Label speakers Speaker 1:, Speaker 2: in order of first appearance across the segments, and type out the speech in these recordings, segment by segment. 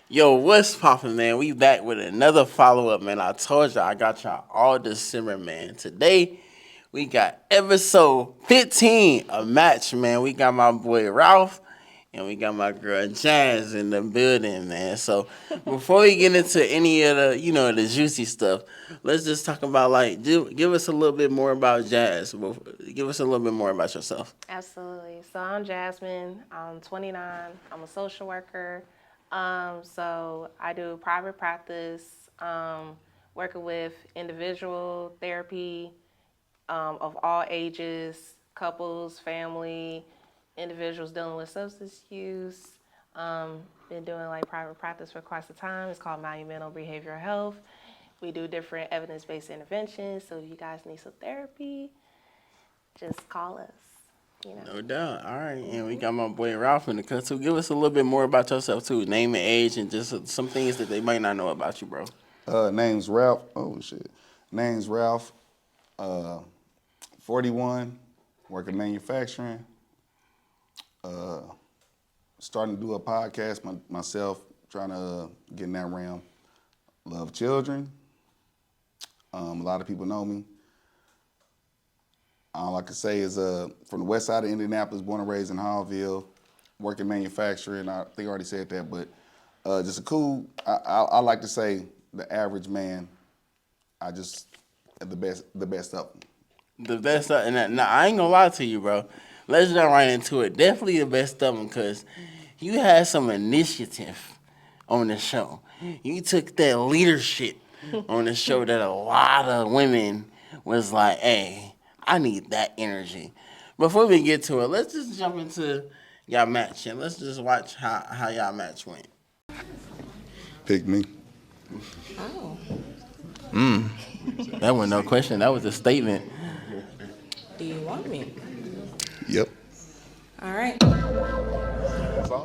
Speaker 1: Yo, what's poppin', man? We back with another follow-up, man. I told y'all I got y'all all December, man. Today, we got episode 15, a match, man. We got my boy Ralph, and we got my girl Jhaz in the building, man. So, before we get into any of the, the juicy stuff, let's just talk about, give us a little bit more about Jhaz. Give us a little bit more about yourself.
Speaker 2: Absolutely. So I'm Jhazmyne. I'm 29. I'm a social worker. So I do private practice, working with individual therapy of all ages, couples, family, individuals dealing with substance use. Been doing like private practice for quite some time. It's called Monumental Behavioral Health. We do different evidence-based interventions. So if you guys need some therapy, just call us.
Speaker 1: No doubt. All right. And we got my boy Ralph in the cut too. Give us a little bit more about yourself too. Name and age and just some things that they might not know about you, bro.
Speaker 3: Name's Ralph. Oh shit. Name's Ralph. 41. Working manufacturing. Starting to do a podcast myself. Trying to get in that realm. Love children. A lot of people know me. All I can say is from the west side of Indianapolis, born and raised in Hallville, working manufacturing. I think I already said that, but just a cool. I like to say the average man. I just the best of them.
Speaker 1: The best of, and I ain't gonna lie to you, bro. Let's jump right into it. Definitely the best of them because you had some initiative on the show. You took that leadership on the show that a lot of women was like, hey, I need that energy. Before we get to it, let's just jump into y'all match and let's just watch how y'all match went.
Speaker 3: Pick me.
Speaker 4: Oh.
Speaker 1: That was no question. That was a statement.
Speaker 4: Do you want me?
Speaker 3: Yep.
Speaker 4: All right.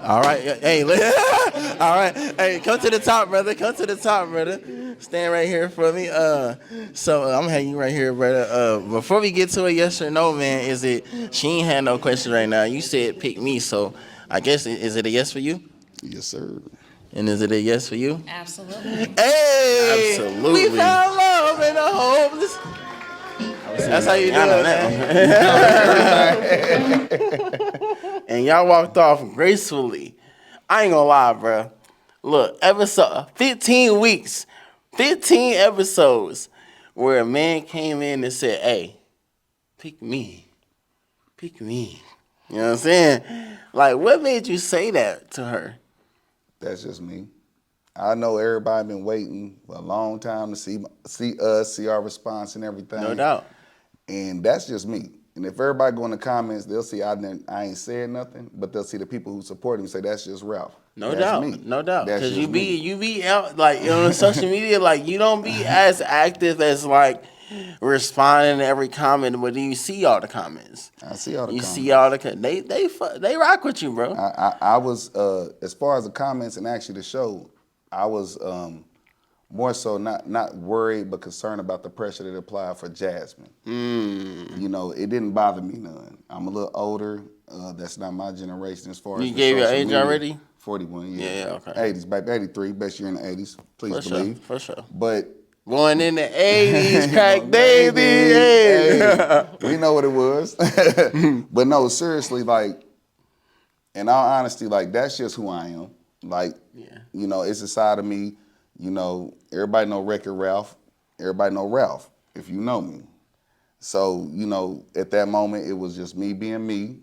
Speaker 1: All right. Hey, all right. Hey, come to the top, brother. Come to the top, brother. Stand right here for me. So I'm having you right here, brother. Before we get to a yes or no, man, is it? She ain't had no question right now. You said pick me, so I guess is it a yes for you?
Speaker 3: Yes, sir.
Speaker 1: And is it a yes for you?
Speaker 4: Absolutely.
Speaker 1: Hey,
Speaker 3: Absolutely.
Speaker 1: we found love in the homeless. That's how you do it, man. And y'all walked off gracefully. I ain't gonna lie, bro. Look, episode 15 weeks, 15 episodes where a man came in and said, hey, pick me. Pick me. You know what I'm saying? Like, what made you say that to her?
Speaker 3: That's just me. I know everybody been waiting for a long time to see us, see our response and everything.
Speaker 1: No doubt.
Speaker 3: And that's just me. And if everybody go in the comments, they'll see I ain't said nothing, but they'll see the people who support him say that's just Ralph.
Speaker 1: No
Speaker 3: that's
Speaker 1: doubt,
Speaker 3: me.
Speaker 1: no doubt.
Speaker 3: That's
Speaker 1: Because
Speaker 3: just
Speaker 1: you be out like on social media, like you don't be as active as like responding to every comment, but then you see all the comments.
Speaker 3: I see all the comments.
Speaker 1: See all the they rock with you, bro.
Speaker 3: I was as far as the comments and actually the show, I was more so not worried but concerned about the pressure that applied for Jhazmyne. You know, it didn't bother me none. I'm a little older. That's not my generation as far as
Speaker 1: You gave your age
Speaker 3: media.
Speaker 1: already?
Speaker 3: 41, yeah.
Speaker 1: Yeah, okay.
Speaker 3: 80s, baby, 83, best year in the 80s, please believe.
Speaker 1: For sure.
Speaker 3: But
Speaker 1: Going in the 80s, crack baby.
Speaker 3: Hey, we know what it was. But no, seriously, like, in all honesty, like, that's just who I am. Like, you know, it's a side of me. You know, everybody know Wreck-It Ralph. Everybody know Ralph, if you know me. So, you know, at that moment, it was just me being me.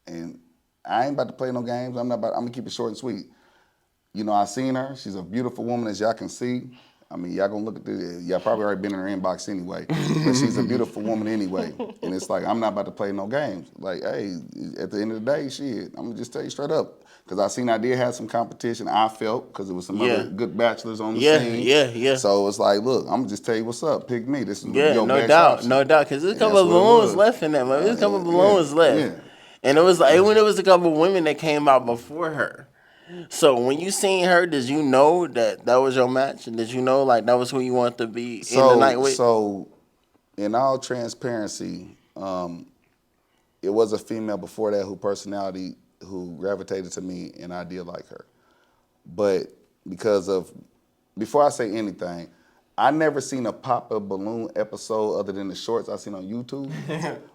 Speaker 3: And I ain't about to play no games. I'm gonna keep it short and sweet. You know, I seen her. She's a beautiful woman, as y'all can see. I mean, y'all gonna look at this. Y'all probably already been in her inbox anyway. But she's a beautiful woman anyway. And it's like, I'm not about to play no games. Like, hey, at the end of the day, shit, I'm gonna just tell you straight up. Because I seen I did have some competition, I felt, because there was some other good bachelors on the scene.
Speaker 1: Yeah.
Speaker 3: So it's like, look, I'm gonna just tell you what's up. Pick me. This is your
Speaker 1: no
Speaker 3: best
Speaker 1: doubt,
Speaker 3: option.
Speaker 1: no doubt. Because there's a couple of balloons left in that, man. There's a couple of balloons left.
Speaker 3: Yeah.
Speaker 1: And it was like, when it was a couple of women that came out before her. So when you seen her, did you know that was your match? And did you know like that was who you wanted to be in the night with?
Speaker 3: So, in all transparency, it was a female before that who gravitated to me, and I did like her. But because of, before I say anything, I never seen a pop a balloon episode other than the shorts I seen on YouTube.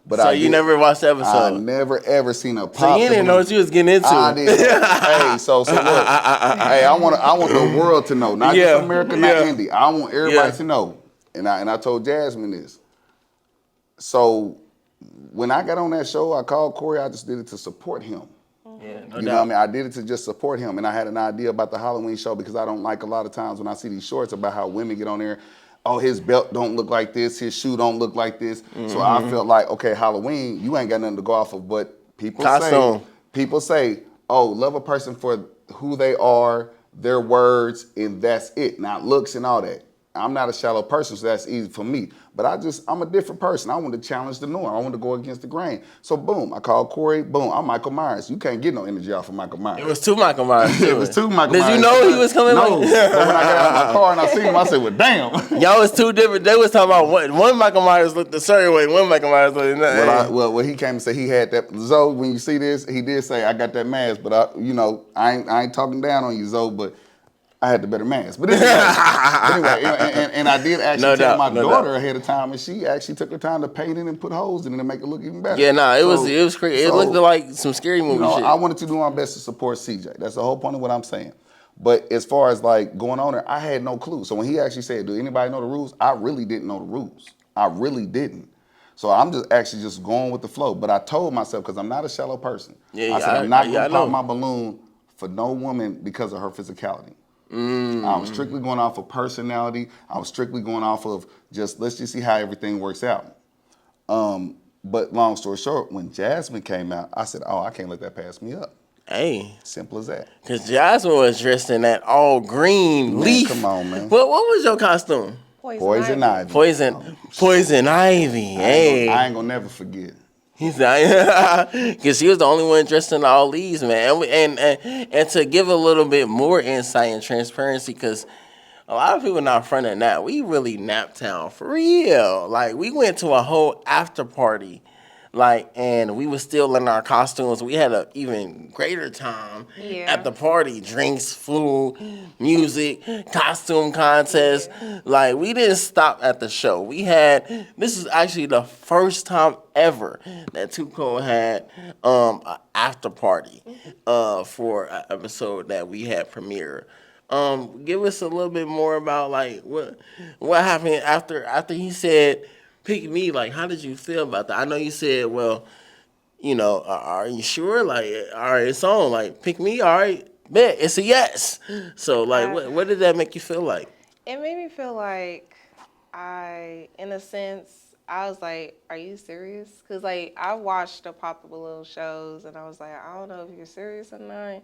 Speaker 3: But
Speaker 1: So you never watched the episode?
Speaker 3: I never ever seen a pop.
Speaker 1: So you didn't know what you was getting into.
Speaker 3: I did. Hey, so look. Hey, I want the world to know, not just America, not Indy. I want everybody to know. And I told Jhazmyne this. So when I got on that show, I called Corey. I just did it to support him.
Speaker 1: Yeah,
Speaker 3: You know what I mean? I did it to just support him. And I had an idea about the Halloween show because I don't like a lot of times when I see these shorts about how women get on there, oh, his belt don't look like this, his shoe don't look like this. So I felt like, okay, Halloween, you ain't got nothing to go off of, but people say, oh, love a person for who they are, their words, and that's it, not looks and all that. I'm not a shallow person, so that's easy for me. But I'm a different person. I want to challenge the norm. I want to go against the grain. So boom, I called Corey. Boom, I'm Michael Myers. You can't get no energy off of Michael Myers.
Speaker 1: It was two Michael Myers.
Speaker 3: It was two Michael Myers.
Speaker 1: Did you know he was coming?
Speaker 3: No. But when I got out of my car and I seen him, I said, well, damn.
Speaker 1: Y'all was two different. They was talking about one Michael Myers looked a certain way. One Michael Myers looked another.
Speaker 3: Well, he came and said he had that. Zoe, when you see this, he did say, I got that mask, but I ain't talking down on you, Zoe, but I had the better mask. But anyway, and I did actually tell my daughter ahead of time, and she actually took her time to paint it and put holes in it and make it look even better.
Speaker 1: Yeah, it was crazy. It looked like some scary movie shit.
Speaker 3: I wanted to do my best to support CJ. That's the whole point of what I'm saying. But as far as like going on there, I had no clue. So when he actually said, do anybody know the rules? I really didn't know the rules. I really didn't. So I'm just going with the flow. But I told myself, because I'm not a shallow person, I said I'm not going to pop my balloon for no woman because of her physicality. I was strictly going off of personality. I was strictly going off of let's just see how everything works out. But long story short, when Jhazmyne came out, I said, oh, I can't let that pass me up.
Speaker 1: Hey.
Speaker 3: Simple as that.
Speaker 1: Because Jhazmyne was dressed in that all green leaf.
Speaker 3: Come on, man.
Speaker 1: What was your costume?
Speaker 3: Poison ivy.
Speaker 1: Poison ivy. Hey.
Speaker 3: I ain't gonna never forget.
Speaker 1: He's like, because she was the only one dressed in all these, man. And to give a little bit more insight and transparency, because a lot of people not fronting that. We really naptown for real. Like, we went to a whole after party, and we were still in our costumes. We had an even greater time at the party. Drinks, food, music, costume contest. Like, we didn't stop at the show. This is actually the first time ever that Tuco had an after party for an episode that we had premiere. Give us a little bit more about like what happened after he said pick me. Like, how did you feel about that? I know you said, well, are you sure? Like, all right, it's on. Like, pick me. All right, bet it's a yes. So like, what did that make you feel like?
Speaker 2: It made me feel like in a sense, I was like, are you serious? Because, like, I watched the Pop the Balloon shows, and I was like, I don't know if you're serious or not.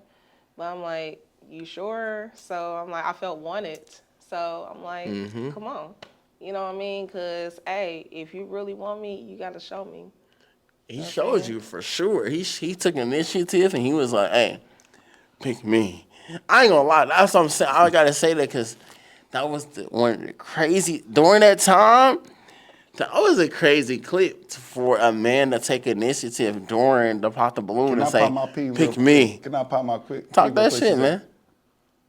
Speaker 2: But I'm like, you sure? So I'm like, I felt wanted. So I'm like, come on. You know what I mean? Because, hey, if you really want me, you got to show me.
Speaker 1: He showed you for sure. He took initiative, and he was like, hey, pick me. I ain't going to lie. That's what I'm saying. I got to say that because that was one of the crazy, during that time, that was a crazy clip for a man to take initiative during the Pop the Balloon and say, pick me.
Speaker 3: Can I pop my quick?
Speaker 1: Talk that shit, man.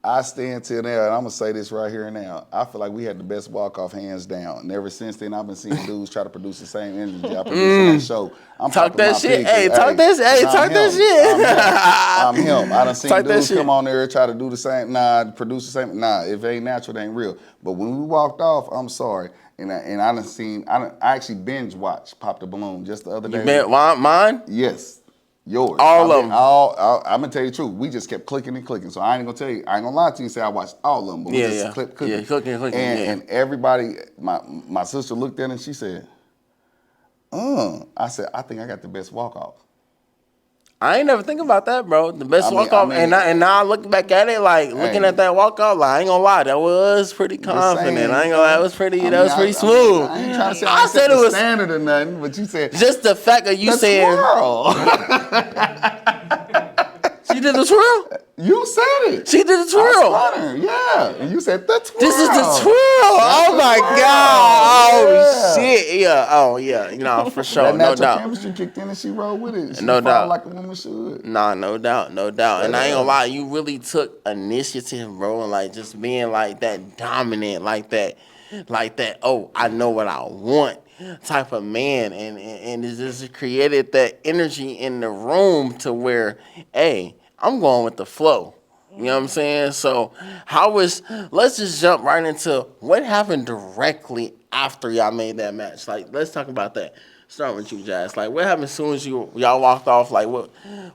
Speaker 3: I stand till now, and I'm going to say this right here and now. I feel like we had the best walk-off hands down. And ever since then, I've been seeing dudes try to produce the same energy I produced in that show.
Speaker 1: Talk that shit. Hey, talk that shit. Hey, talk that shit.
Speaker 3: I'm him. I done seen dudes come on there and try to do the same. Produce the same. If it ain't natural, it ain't real. But when we walked off, I'm sorry. And I actually binge watched Pop the Balloon just the other day.
Speaker 1: Mine?
Speaker 3: Yes. Yours.
Speaker 1: All of them.
Speaker 3: I'm going to tell you the truth. We just kept clicking and clicking. So I ain't going to tell you. I ain't going to lie to you and say I watched all of them. But we just clicking.
Speaker 1: Yeah, clicking.
Speaker 3: And everybody, my sister looked at it and she said, I said, I think I got the best walk-off.
Speaker 1: I ain't never think about that, bro. The best walk-off. And now I look back at it, like, looking at that walk-off, like, I ain't gonna lie, that was pretty confident. I ain't gonna lie, that was pretty smooth.
Speaker 3: I ain't trying to say I said it was standard or nothing, but you said
Speaker 1: just the fact of you saying
Speaker 3: squirrel.
Speaker 1: She did the twirl?
Speaker 3: You said it.
Speaker 1: She did the
Speaker 3: I
Speaker 1: twirl.
Speaker 3: spun her, yeah. And you said the twirl.
Speaker 1: This is the twirl. Oh my
Speaker 3: twirl.
Speaker 1: God. Oh
Speaker 3: Yeah.
Speaker 1: shit. Yeah. Oh yeah. You know, for sure.
Speaker 3: That
Speaker 1: No
Speaker 3: natural
Speaker 1: doubt.
Speaker 3: chemistry kicked in and she rolled with it. She
Speaker 1: No
Speaker 3: followed
Speaker 1: doubt.
Speaker 3: like a woman should.
Speaker 1: Nah, no doubt, no doubt. And I ain't
Speaker 3: Yeah.
Speaker 1: gonna lie, you really took initiative, bro, and like just being like that dominant, like that, oh, I know what I want type of man. And it just created that energy in the room to where, hey, I'm going with the flow. You know what I'm saying? So let's just jump right into what happened directly after y'all made that match. Like, let's talk about that. Start with you, Jhaz. Like, what happened as soon as y'all walked off? Like,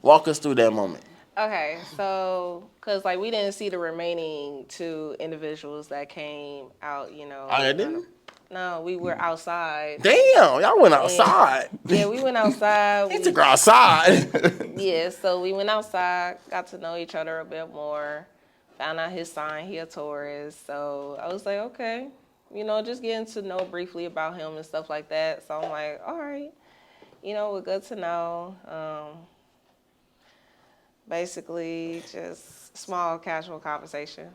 Speaker 1: walk us through that moment.
Speaker 2: Okay, so because like we didn't see the remaining 2 individuals that came out, you know.
Speaker 1: Oh, they didn't?
Speaker 2: No, we were outside.
Speaker 1: Damn, y'all went outside.
Speaker 2: Yeah, we went outside.
Speaker 1: He took her outside.
Speaker 2: Yeah, so we went outside, got to know each other a bit more, found out his sign, he a Taurus. So I was like, okay, you know, just getting to know briefly about him and stuff like that. So I'm like, all right, you know, we're good to know. Basically, just small, casual conversation.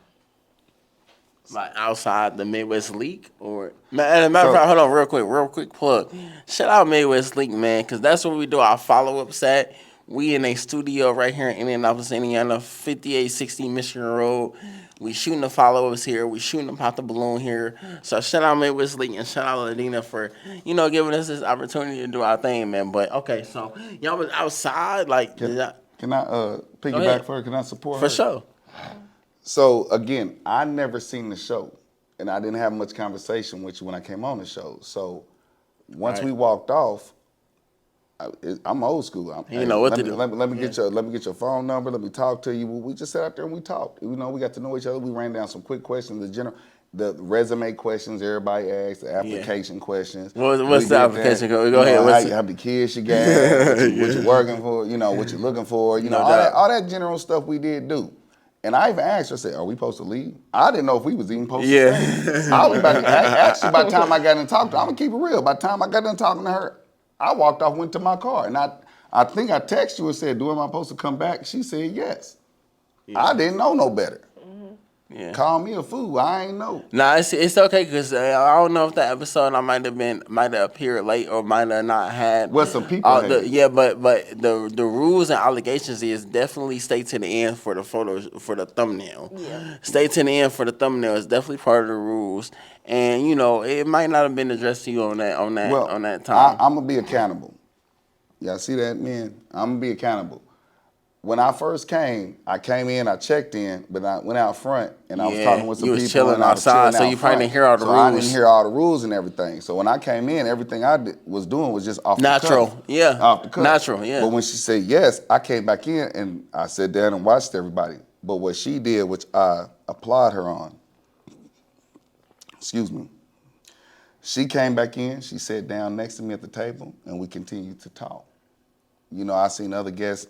Speaker 1: Like outside the Midwest League, or matter of fact, hold on, real quick plug. Shout out Midwest League, man, because that's where we do our follow-ups at. We in a studio right here in Indianapolis, Indiana, 5860 Michigan Road. We shooting the follow-ups here. We shooting the pop the balloon here. So shout out Midwest League and shout out Ladina for, you know, giving us this opportunity to do our thing, man. But okay, so y'all was outside, like.
Speaker 3: Can I piggyback
Speaker 1: ahead.
Speaker 3: for her? Can I support her?
Speaker 1: For sure.
Speaker 3: So again, I never seen the show, and I didn't have much conversation with you when I came on the show. So once we walked off, I'm old school.
Speaker 1: You know what to do.
Speaker 3: Let me get your phone number. Let me talk to you. We just sat out there and we talked. You know, we got to know each other. We ran down some quick questions. The resume questions everybody asked, the application questions.
Speaker 1: What's the application? Go ahead.
Speaker 3: How many kids you got? What you working for? You know, what you looking for? You know, all that general stuff we did do. And I even asked her, I said, are we supposed to leave? I didn't know if we was even supposed to stay. I was about to, actually, by the time I got in talk to her, I'm going to keep it real. By the time I got in talking to her, I walked off, went to my car. And I think I texted you and said, am I supposed to come back? She said, yes. Yeah. I didn't know no better. Yeah. Call me a fool. I ain't know.
Speaker 1: Nah, it's okay because I don't know if that episode I might have appeared late or might have not had.
Speaker 3: Well, some people.
Speaker 1: But the rules and allegations is definitely stay to the end for the photos for the thumbnail. Yeah. Stay to the end for the thumbnail is definitely part of the rules, and you know it might not have been addressed to you on that time.
Speaker 3: I'm gonna be accountable. Y'all see that, man? I'm gonna be accountable. When I first came, I came in, I checked in, but I went out front and I was talking with some people.
Speaker 1: Chilling outside, so you probably didn't hear all the rules.
Speaker 3: I didn't hear all the rules and everything. So when I came in, everything I was doing was just off the cuff.
Speaker 1: Natural, yeah.
Speaker 3: Off the cuff.
Speaker 1: Natural, yeah.
Speaker 3: But when she said yes, I came back in and I sat down and watched everybody. But what she did, which I applaud her on, excuse me, she came back in, she sat down next to me at the table, and we continued to talk. You know, I seen other guests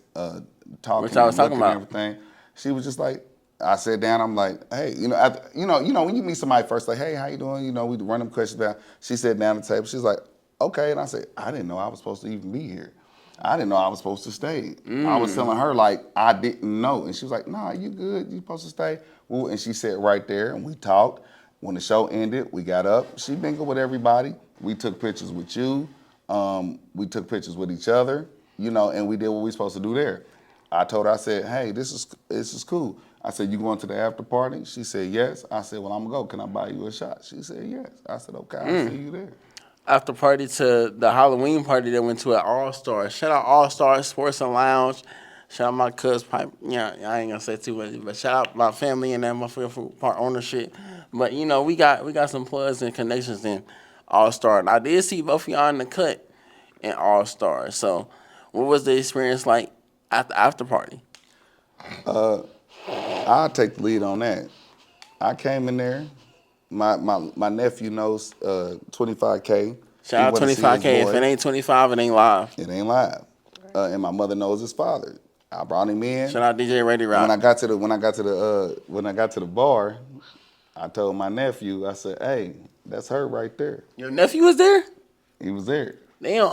Speaker 3: talking,
Speaker 1: which I was talking about,
Speaker 3: and everything. She was just like, I sat down. I'm like, hey, you know, when you meet somebody first, like, hey, how you doing? You know, we run them questions down. She sat down at the table. She's like, okay, and I said, I didn't know I was supposed to even be here. I didn't know I was supposed to stay. I was telling her like I didn't know, and she was like, nah, you good? You supposed to stay? Well, and she sat right there, and we talked. When the show ended, we got up. She mingled with everybody. We took pictures with you. We took pictures with each other. You know, and we did what we supposed to do there. I told her, I said, hey, this is cool. I said, you going to the after party? She said, yes. I said, well, I'm going to go. Can I buy you a shot? She said, yes. I said, okay, I'll see you there.
Speaker 1: After party to the Halloween party that went to at All-Star. Shout out All-Star Sports and Lounge. Shout out my cuz Pipe. Yeah, I ain't going to say too much, but shout out my family and that motherfucker for part ownership. But, you know, we got some plugs and connections in All-Star. And I did see both of y'all in the cut in All-Star. So, what was the experience like at the after party?
Speaker 3: I'll take the lead on that. I came in there. My nephew knows 25K.
Speaker 1: Shout out 25K. If it ain't 25, it ain't live.
Speaker 3: It ain't live. And my mother knows his father. I brought him in.
Speaker 1: Shout out DJ Ready Rock.
Speaker 3: When I got to the bar, I told my nephew, I said, hey, that's her right there.
Speaker 1: Your nephew was there?
Speaker 3: He was there.
Speaker 1: Damn,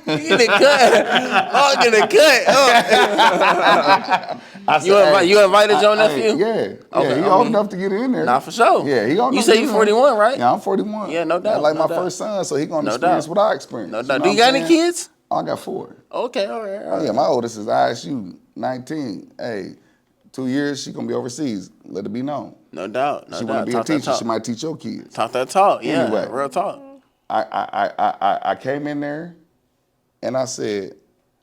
Speaker 1: you get a cut. Get a cut.
Speaker 3: I said,
Speaker 1: You invited your nephew?
Speaker 3: Yeah.
Speaker 1: Okay,
Speaker 3: He old enough to get in there.
Speaker 1: Nah, for sure.
Speaker 3: Yeah, he old
Speaker 1: You
Speaker 3: enough
Speaker 1: say
Speaker 3: to
Speaker 1: you
Speaker 3: get in
Speaker 1: 41, right?
Speaker 3: Yeah, I'm 41.
Speaker 1: Yeah, no doubt.
Speaker 3: That's like
Speaker 1: no
Speaker 3: my
Speaker 1: doubt.
Speaker 3: first son, so he gonna
Speaker 1: No
Speaker 3: experience
Speaker 1: doubt.
Speaker 3: what I experienced.
Speaker 1: No doubt.
Speaker 3: know
Speaker 1: Do you
Speaker 3: what
Speaker 1: got
Speaker 3: I'm
Speaker 1: any
Speaker 3: saying?
Speaker 1: kids?
Speaker 3: I got 4.
Speaker 1: Okay, all right.
Speaker 3: Oh yeah, my oldest is ISU, 19. Hey, 2 years she gonna be overseas. Let it be known.
Speaker 1: No doubt.
Speaker 3: She wanna be a teacher. She might teach your kids.
Speaker 1: Talk that talk. Yeah,
Speaker 3: Anyway.
Speaker 1: real talk.
Speaker 3: I came in there and I said,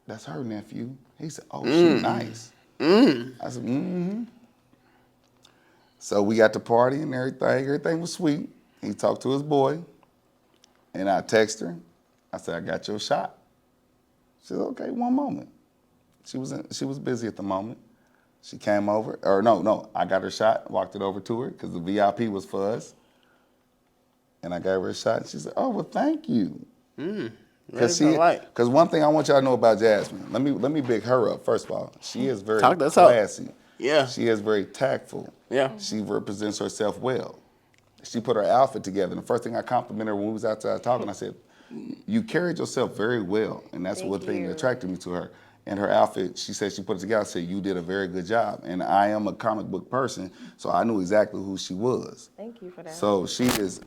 Speaker 3: "That's her nephew." He said, "Oh, she nice." I said, "Mm-hmm." So we got to party and everything. Everything was sweet. He talked to his boy, and I texted her. I said, "I got your shot." She said, "Okay, one moment." She was busy at the moment. She came over, or no, I got her shot, walked it over to her because the VIP was for us. And I gave her a shot, and she said, "Oh, well, thank you." Because one thing I want y'all to know about Jhazmyne, let me big her up. First of all, she is very classy.
Speaker 1: Yeah.
Speaker 3: She is very tactful.
Speaker 1: Yeah.
Speaker 3: She represents herself well. She put her outfit together. And the first thing I complimented her when we was outside talking, I said, "You carried yourself very well." And that's one thing that attracted me to her. And her outfit, she said she put it together. I said, "You did a very good job." And I am a comic book person, so I knew exactly who she was.
Speaker 2: Thank you for that.
Speaker 3: So she is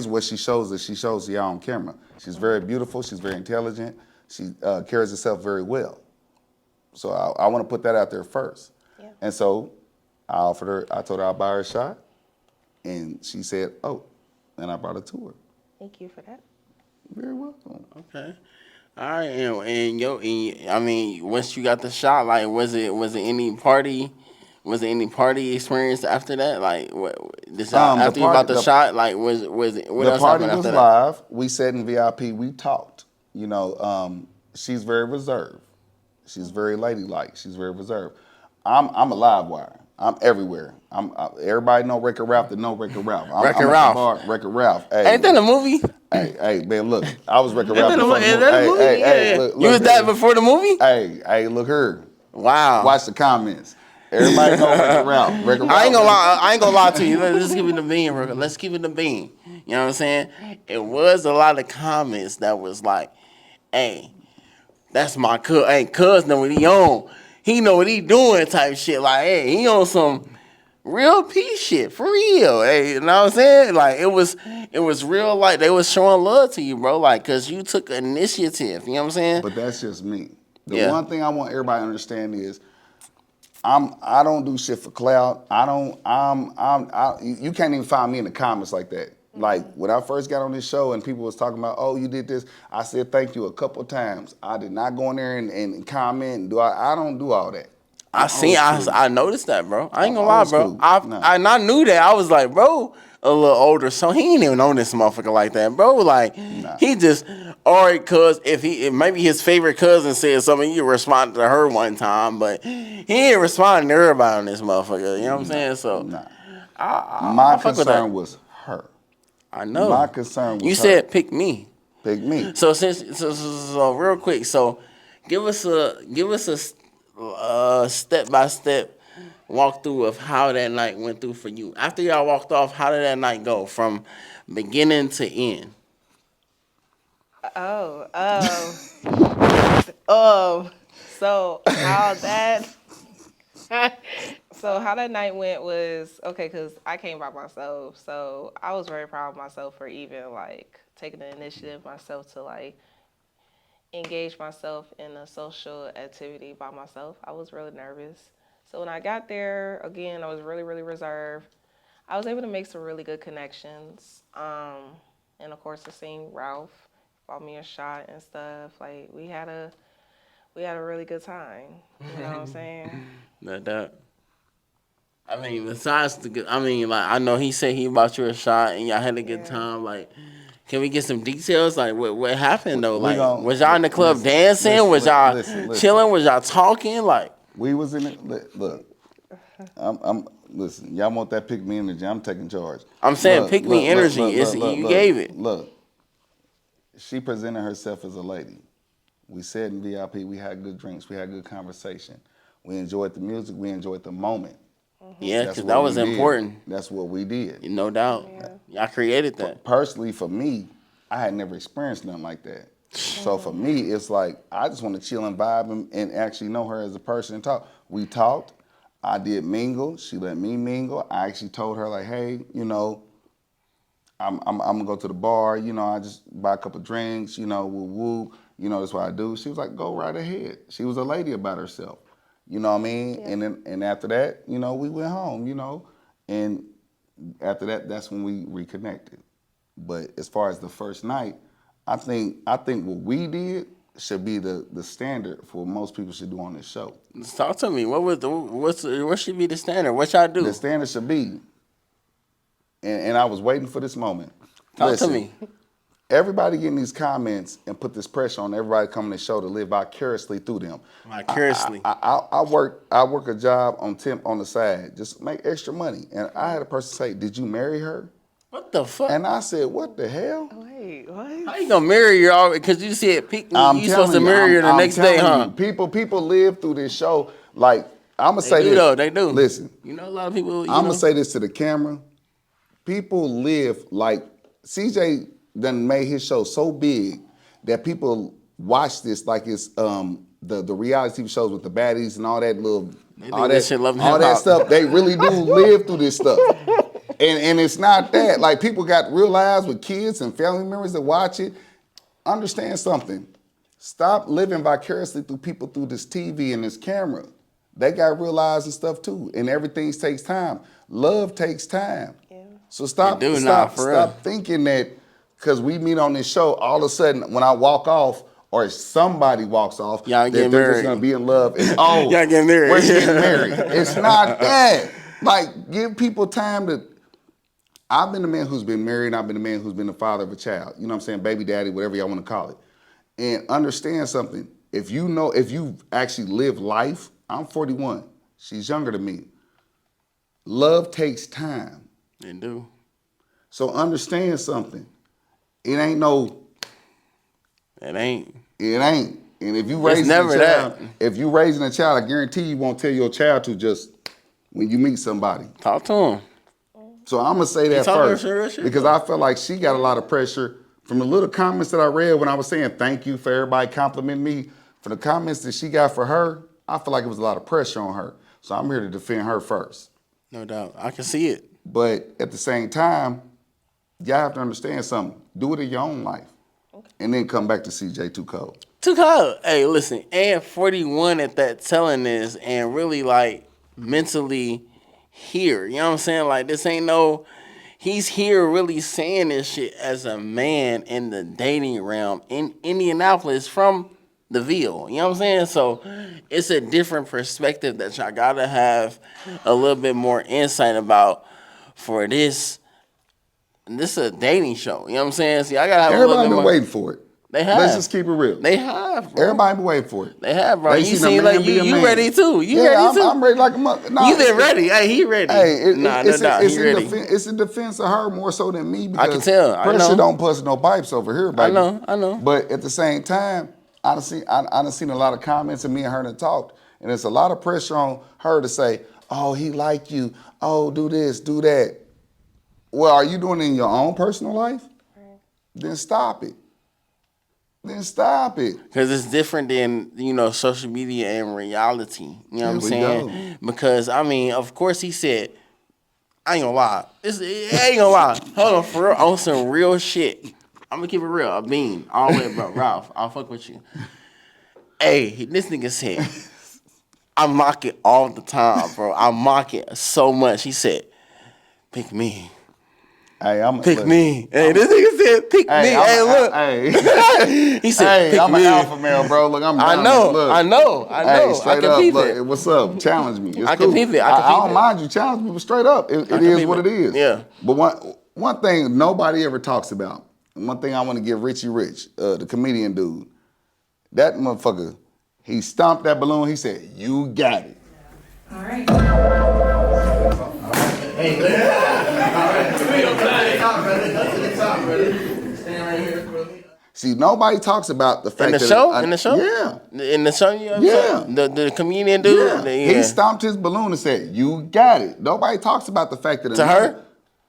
Speaker 3: what she shows that she shows y'all on camera. She's very beautiful. She's very intelligent. She carries herself very well. So I want to put that out there first.
Speaker 2: Yeah.
Speaker 3: And so I told her I'll buy her a shot. And she said, "Oh," and I brought her to her.
Speaker 2: Thank you for that.
Speaker 3: You're very welcome.
Speaker 1: Okay. All right, I mean, once you got the shot, like, was it any party? Was it any party experience after that? Like, after you got the shot, like, was it? What else happened after that?
Speaker 3: The party was live. We sat in VIP. We talked. You know, she's very reserved. She's very ladylike. She's very reserved. I'm a live wire. I'm everywhere. Everybody know Wreck-It Ralph that know Wreck-It Ralph.
Speaker 1: Wreck-It Ralph.
Speaker 3: Wreck-It Ralph. Hey,
Speaker 1: ain't that a movie?
Speaker 3: Hey, man, look. I was Wreck-It Ralph before the
Speaker 1: Is
Speaker 3: movie.
Speaker 1: that a movie?
Speaker 3: Hey,
Speaker 1: Look, you was that before the movie?
Speaker 3: Hey, look here.
Speaker 1: Wow.
Speaker 3: Watch the comments. Everybody know Wreck-It Ralph. Wreck-It Ralph.
Speaker 1: I ain't gonna lie to you. Let's keep it the bean, bro. Let's keep it the bean. You know what I'm saying? It was a lot of comments that was like, "Hey, that's my cousin. Hey, cuz know what he on. He know what he doing," type shit. Like, "Hey, he on some real peace shit for real." Hey, you know what I'm saying? Like, it was real. Like, they was showing love to you, bro. Like, cause you took initiative. You know what I'm saying?
Speaker 3: But that's just me. The one thing I want everybody to understand is, I don't do shit for clout. You can't even find me in the comments like that. Like, when I first got on this show and people was talking about, "Oh, you did this," I said thank you a couple times. I did not go in there and comment and I don't do all that.
Speaker 1: I noticed that, bro. I ain't gonna lie, bro.
Speaker 3: Nah.
Speaker 1: I knew that. I was like, bro, a little older, so he ain't even on this motherfucker like that, bro. Like, he just, all right, cuz if maybe his favorite cousin said something, you responded to her one time, but he ain't responding to everybody on this motherfucker. You know what I'm saying? So,
Speaker 3: my concern was her.
Speaker 1: I know.
Speaker 3: My concern was
Speaker 1: you
Speaker 3: her.
Speaker 1: said pick me.
Speaker 3: Pick me.
Speaker 1: So real quick, so give us a step-by-step walkthrough of how that night went through for you. After y'all walked off, how did that night go from beginning to end?
Speaker 2: So how that how that night went was okay because I came by myself, so I was very proud of myself for even like taking the initiative myself to like engage myself in a social activity by myself. I was really nervous. So when I got there, again, I was really, really reserved. I was able to make some really good connections. And of course, to sing Ralph, bought me a shot and stuff. Like we had a really good time. You know what I'm saying?
Speaker 1: That. I mean, besides I know he said he bought you a shot and y'all had a good time. Like, can we get some details? Like, what happened though? Like, was y'all in the club dancing? Was y'all chilling? Was y'all talking? Like,
Speaker 3: we was in it. Look, listen. Y'all want that pick me energy? I'm taking charge.
Speaker 1: I'm saying pick me energy. You gave it.
Speaker 3: Look, she presented herself as a lady. We sat in VIP. We had good drinks. We had good conversation. We enjoyed the music. We enjoyed the moment.
Speaker 1: Yeah, because that was important.
Speaker 3: That's what we did.
Speaker 1: No doubt. Yeah. Y'all created that.
Speaker 3: Personally, for me, I had never experienced nothing like that. So for me, it's like, I just want to chill and vibe and actually know her as a person and talk. We talked. I did mingle. She let me mingle. I actually told her, like, hey, you know, I'm gonna go to the bar. You know, I just buy a couple drinks. You know, woo woo. You know, that's what I do. She was like, go right ahead. She was a lady about herself. You know what I mean? Yeah. And after that, you know, we went home. You know, and after that, that's when we reconnected. But as far as the first night, I think what we did should be the standard for what most people should do on this show.
Speaker 1: Talk to me. What should be the standard? What y'all do?
Speaker 3: The standard should be, and I was waiting for this moment.
Speaker 1: Talk to me.
Speaker 3: Everybody getting these comments and put this pressure on everybody coming to the show to live vicariously through them.
Speaker 1: Vicariously.
Speaker 3: I work a job on temp on the side, just make extra money. And I had a person say, "Did you marry her?"
Speaker 1: What the fuck?
Speaker 3: And I said, "What the hell?"
Speaker 2: Wait, what?
Speaker 1: How you gonna marry her? Because you said you supposed to marry her the next day, huh?
Speaker 3: People live through this show. Like, I'm gonna say this.
Speaker 1: They do.
Speaker 3: Listen,
Speaker 1: you know a lot of people.
Speaker 3: I'm gonna say this to the camera. People live like CJ done made his show so big that people watch this like it's the reality TV shows with the baddies and all that all that stuff. They really do live through this stuff. And it's not that. Like, people got real lives with kids and family members that watch it. Understand something. Stop living vicariously through people through this TV and this camera. They got real lives and stuff too. And everything takes time. Love takes time. Yeah. So stop thinking that because we meet on this show, all of a sudden when I walk off or somebody walks off,
Speaker 1: y'all
Speaker 3: that they're just gonna be in love. And,
Speaker 1: y'all getting married.
Speaker 3: We're getting married. It's not that. Like, give people time to. I've been the man who's been married. I've been the man who's been the father of a child. You know what I'm saying? Baby daddy, whatever y'all want to call it. And understand something. If you actually live life, I'm 41. She's younger than me. Love takes time.
Speaker 1: It do.
Speaker 3: So understand something. It ain't. And if you raising a child, I guarantee you won't tell your child to just when you meet somebody.
Speaker 1: Talk to him.
Speaker 3: So I'm gonna say that first because I felt like she got a lot of pressure from the little comments that I read when I was saying thank you for everybody complimenting me. For the comments that she got for her, I feel like it was a lot of pressure on her. So I'm here to defend her first.
Speaker 1: No doubt, I can see it.
Speaker 3: But at the same time, y'all have to understand something. Do it in your own life, and then come back to CJ Too Cold.
Speaker 1: Too cold. Hey, listen, and 41 at that telling this, and really like mentally. Here, you know what I'm saying? Like, this ain't he's here really saying this shit as a man in the dating realm in Indianapolis from the Ville, you know what I'm saying? So it's a different perspective that y'all gotta have a little bit more insight about for this. This is a dating show, you know what I'm saying? See, I gotta have
Speaker 3: everybody been waiting for it.
Speaker 1: They have.
Speaker 3: Let's just keep it real.
Speaker 1: They have, bro.
Speaker 3: Everybody been waiting for it.
Speaker 1: They have, bro. You seem like you ready too. You ready too?
Speaker 3: I'm ready like a mother. Nah,
Speaker 1: you been ready. Hey, he ready.
Speaker 3: Hey,
Speaker 1: it's
Speaker 3: in defense of her more so than me because
Speaker 1: I can tell.
Speaker 3: pressure don't bust no pipes over here, baby.
Speaker 1: I know.
Speaker 3: But at the same time, I done seen a lot of comments and me and her done talked, and there's a lot of pressure on her to say, oh, he like you. Oh, do this, do that. Well, are you doing it in your own personal life? Right. Then stop it. Because
Speaker 1: it's different than, social media and reality. You know what I'm saying? Because, of course he said, I ain't gonna lie. I ain't gonna lie. Hold on, for real, on some real shit. I'm gonna keep it real. A bean. All the way, bro. Ralph, I'll fuck with you. Hey, this nigga said, I mock it all the time, bro. I mock it so much. He said, pick me.
Speaker 3: Hey,
Speaker 1: pick me. Hey, this nigga said, pick me. Hey, look.
Speaker 3: Hey.
Speaker 1: He said, pick
Speaker 3: I'm
Speaker 1: me.
Speaker 3: an alpha male, bro. Look, I'm
Speaker 1: I know.
Speaker 3: Hey, straight
Speaker 1: I can
Speaker 3: up,
Speaker 1: peep
Speaker 3: look,
Speaker 1: it.
Speaker 3: what's up? Challenge me. It's
Speaker 1: I
Speaker 3: cool.
Speaker 1: can peep it.
Speaker 3: I don't mind you. Challenge me straight up. It is what it is.
Speaker 1: Yeah.
Speaker 3: But one thing nobody ever talks about, and one thing I want to give Richie Rich, the comedian dude, that motherfucker, he stomped that balloon. He said, you got it.
Speaker 4: All right.
Speaker 1: Hey,
Speaker 3: see, nobody talks about the fact
Speaker 1: in the show?
Speaker 3: Yeah.
Speaker 1: In the show, you know what I'm saying? The comedian dude?
Speaker 3: Yeah. He stomped his balloon and said, you got it. Nobody talks about the fact that...
Speaker 1: To her?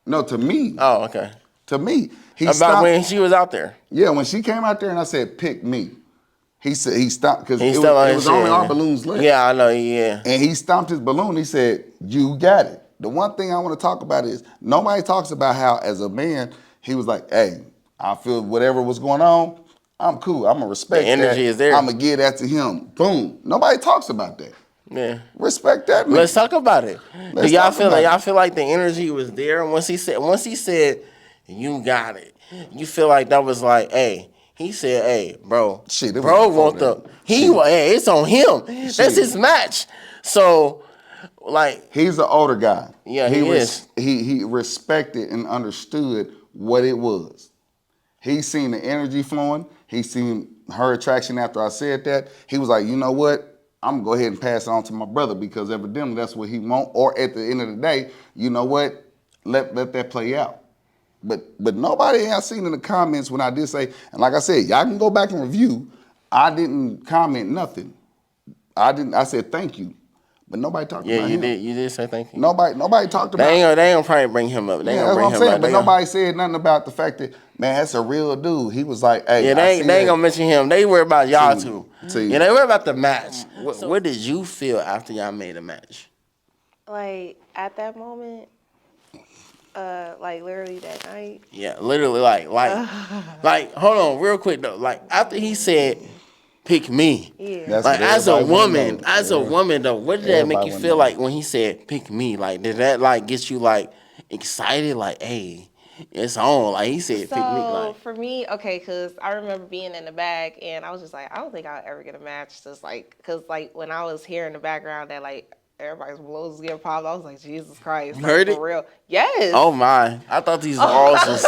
Speaker 3: No, to me.
Speaker 1: Oh, okay.
Speaker 3: To me.
Speaker 1: About when she was out there.
Speaker 3: Yeah, when she came out there and I said, pick me. He said he stopped because it
Speaker 1: stopped
Speaker 3: was only our balloons left.
Speaker 1: Yeah, I know, yeah.
Speaker 3: And he stomped his balloon. He said, you got it. The one thing I want to talk about is nobody talks about how as a man, he was like, hey, I feel whatever was going on, I'm cool. I'm going to respect
Speaker 1: the energy
Speaker 3: that.
Speaker 1: Is there.
Speaker 3: I'm going to give that to him. Boom. Nobody talks about that.
Speaker 1: Yeah.
Speaker 3: Respect that, man.
Speaker 1: Let's talk about it.
Speaker 3: Let's
Speaker 1: Do y'all
Speaker 3: talk
Speaker 1: feel
Speaker 3: about
Speaker 1: like
Speaker 3: it.
Speaker 1: y'all feel like the energy was there? And once he said, you got it. You feel like that was like, hey, he said, hey, bro.
Speaker 3: Shit, it was
Speaker 1: bro
Speaker 3: before
Speaker 1: want
Speaker 3: that.
Speaker 1: the hey, it's on him. That's his match. So like
Speaker 3: he's an older guy.
Speaker 1: Yeah, he is.
Speaker 3: He respected and understood what it was. He seen the energy flowing. He seen her attraction after I said that. He was like, you know what? I'm gonna go ahead and pass it on to my brother because evidently that's what he want. Or at the end of the day, you know what? Let that play out. But nobody I seen in the comments when I did say, and like I said, y'all can go back and review. I didn't comment nothing. I said thank you. But nobody talked about him.
Speaker 1: Yeah, you did say thank you.
Speaker 3: Nobody talked about
Speaker 1: They ain't gonna probably bring him up. They
Speaker 3: yeah,
Speaker 1: gonna
Speaker 3: that's
Speaker 1: bring
Speaker 3: what I'm
Speaker 1: him
Speaker 3: saying.
Speaker 1: up.
Speaker 3: But nobody said nothing about the fact that, man, that's a real dude. He was like, hey,
Speaker 1: Yeah, they ain't gonna mention him. They worry about y'all too. Yeah, they worry about the match. What did you feel after y'all made a match?
Speaker 2: Like at that moment, like literally that night.
Speaker 1: Yeah, literally like hold on, real quick though. Like after he said, "Pick me,"
Speaker 2: Yeah.
Speaker 3: That's
Speaker 1: like
Speaker 3: what
Speaker 1: as a
Speaker 3: everybody wanna
Speaker 1: woman though, what did that make
Speaker 3: Everybody
Speaker 1: you
Speaker 3: wanna
Speaker 1: feel
Speaker 3: know.
Speaker 1: like when he said, "Pick me"? Like did that like get you like excited? Like, hey, it's on. Like he said, "Pick me." Like
Speaker 2: For me, okay, because I remember being in the back and I was just like, I don't think I'll ever get a match. Just like, because like when I was hearing in the background that like everybody's balloons was getting popped, I was like, Jesus Christ, like,
Speaker 1: heard
Speaker 2: for
Speaker 1: it?
Speaker 2: real. Yes.
Speaker 1: oh my, I thought these balls was.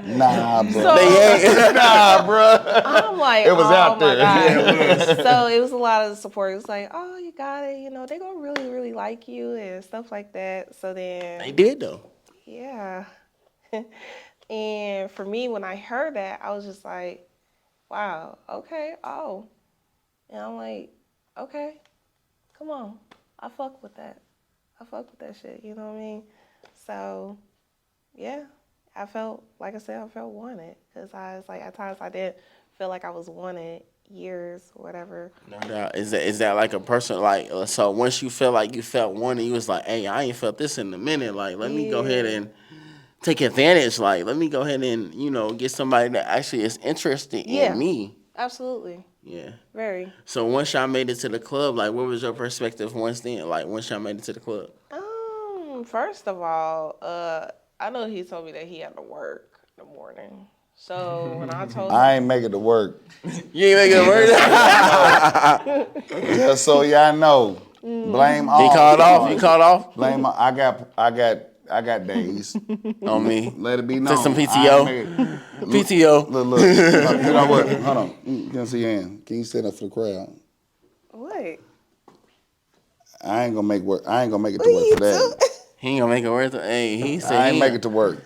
Speaker 3: Nah, bro.
Speaker 2: So-
Speaker 3: Nah, bro.
Speaker 2: I'm like,
Speaker 3: It was
Speaker 2: oh
Speaker 3: out
Speaker 2: my
Speaker 3: there.
Speaker 2: God.
Speaker 3: Yeah, it
Speaker 2: So it was a lot of support. It was like, oh, you got it. You know, they gonna really, really like you and stuff like that. So then,
Speaker 1: They did though.
Speaker 2: yeah. And for me, when I heard that, I was just like, wow, okay, oh. And I'm like, okay, come on. I fuck with that. I fuck with that shit, you know what I mean? So, yeah, I felt, like I said, I felt wanted. Because I was like, at times I didn't feel like I was wanted years or whatever.
Speaker 1: No doubt. Is that like a person like so once you felt like you felt wanted, you was like, hey, I ain't felt this in a minute. Like, let me go ahead and take advantage. Like, let me go ahead and, get somebody that actually is interested in me.
Speaker 2: Absolutely.
Speaker 1: Yeah.
Speaker 2: Very.
Speaker 1: So once y'all made it to the club, like what was your perspective once then? Like once y'all made it to the club?
Speaker 2: First of all, I know he told me that he had to work in the morning. So when I told him,
Speaker 3: I ain't make it to work.
Speaker 1: You ain't making a word?
Speaker 3: Just so y'all know. Blame all.
Speaker 1: He called off? You called off?
Speaker 3: Blame all. I got days.
Speaker 1: On me.
Speaker 3: Let it be known.
Speaker 1: Take some
Speaker 3: I ain't
Speaker 1: PTO.
Speaker 3: make it.
Speaker 1: PTO.
Speaker 3: Look. You know what? Hold on. Can I see your hand? Can you stand up for the crowd?
Speaker 2: what?
Speaker 3: I ain't gonna make work. I ain't gonna make it to work for that.
Speaker 1: He ain't gonna make it worth it. Hey, he said
Speaker 3: I ain't
Speaker 1: he
Speaker 3: make it to work.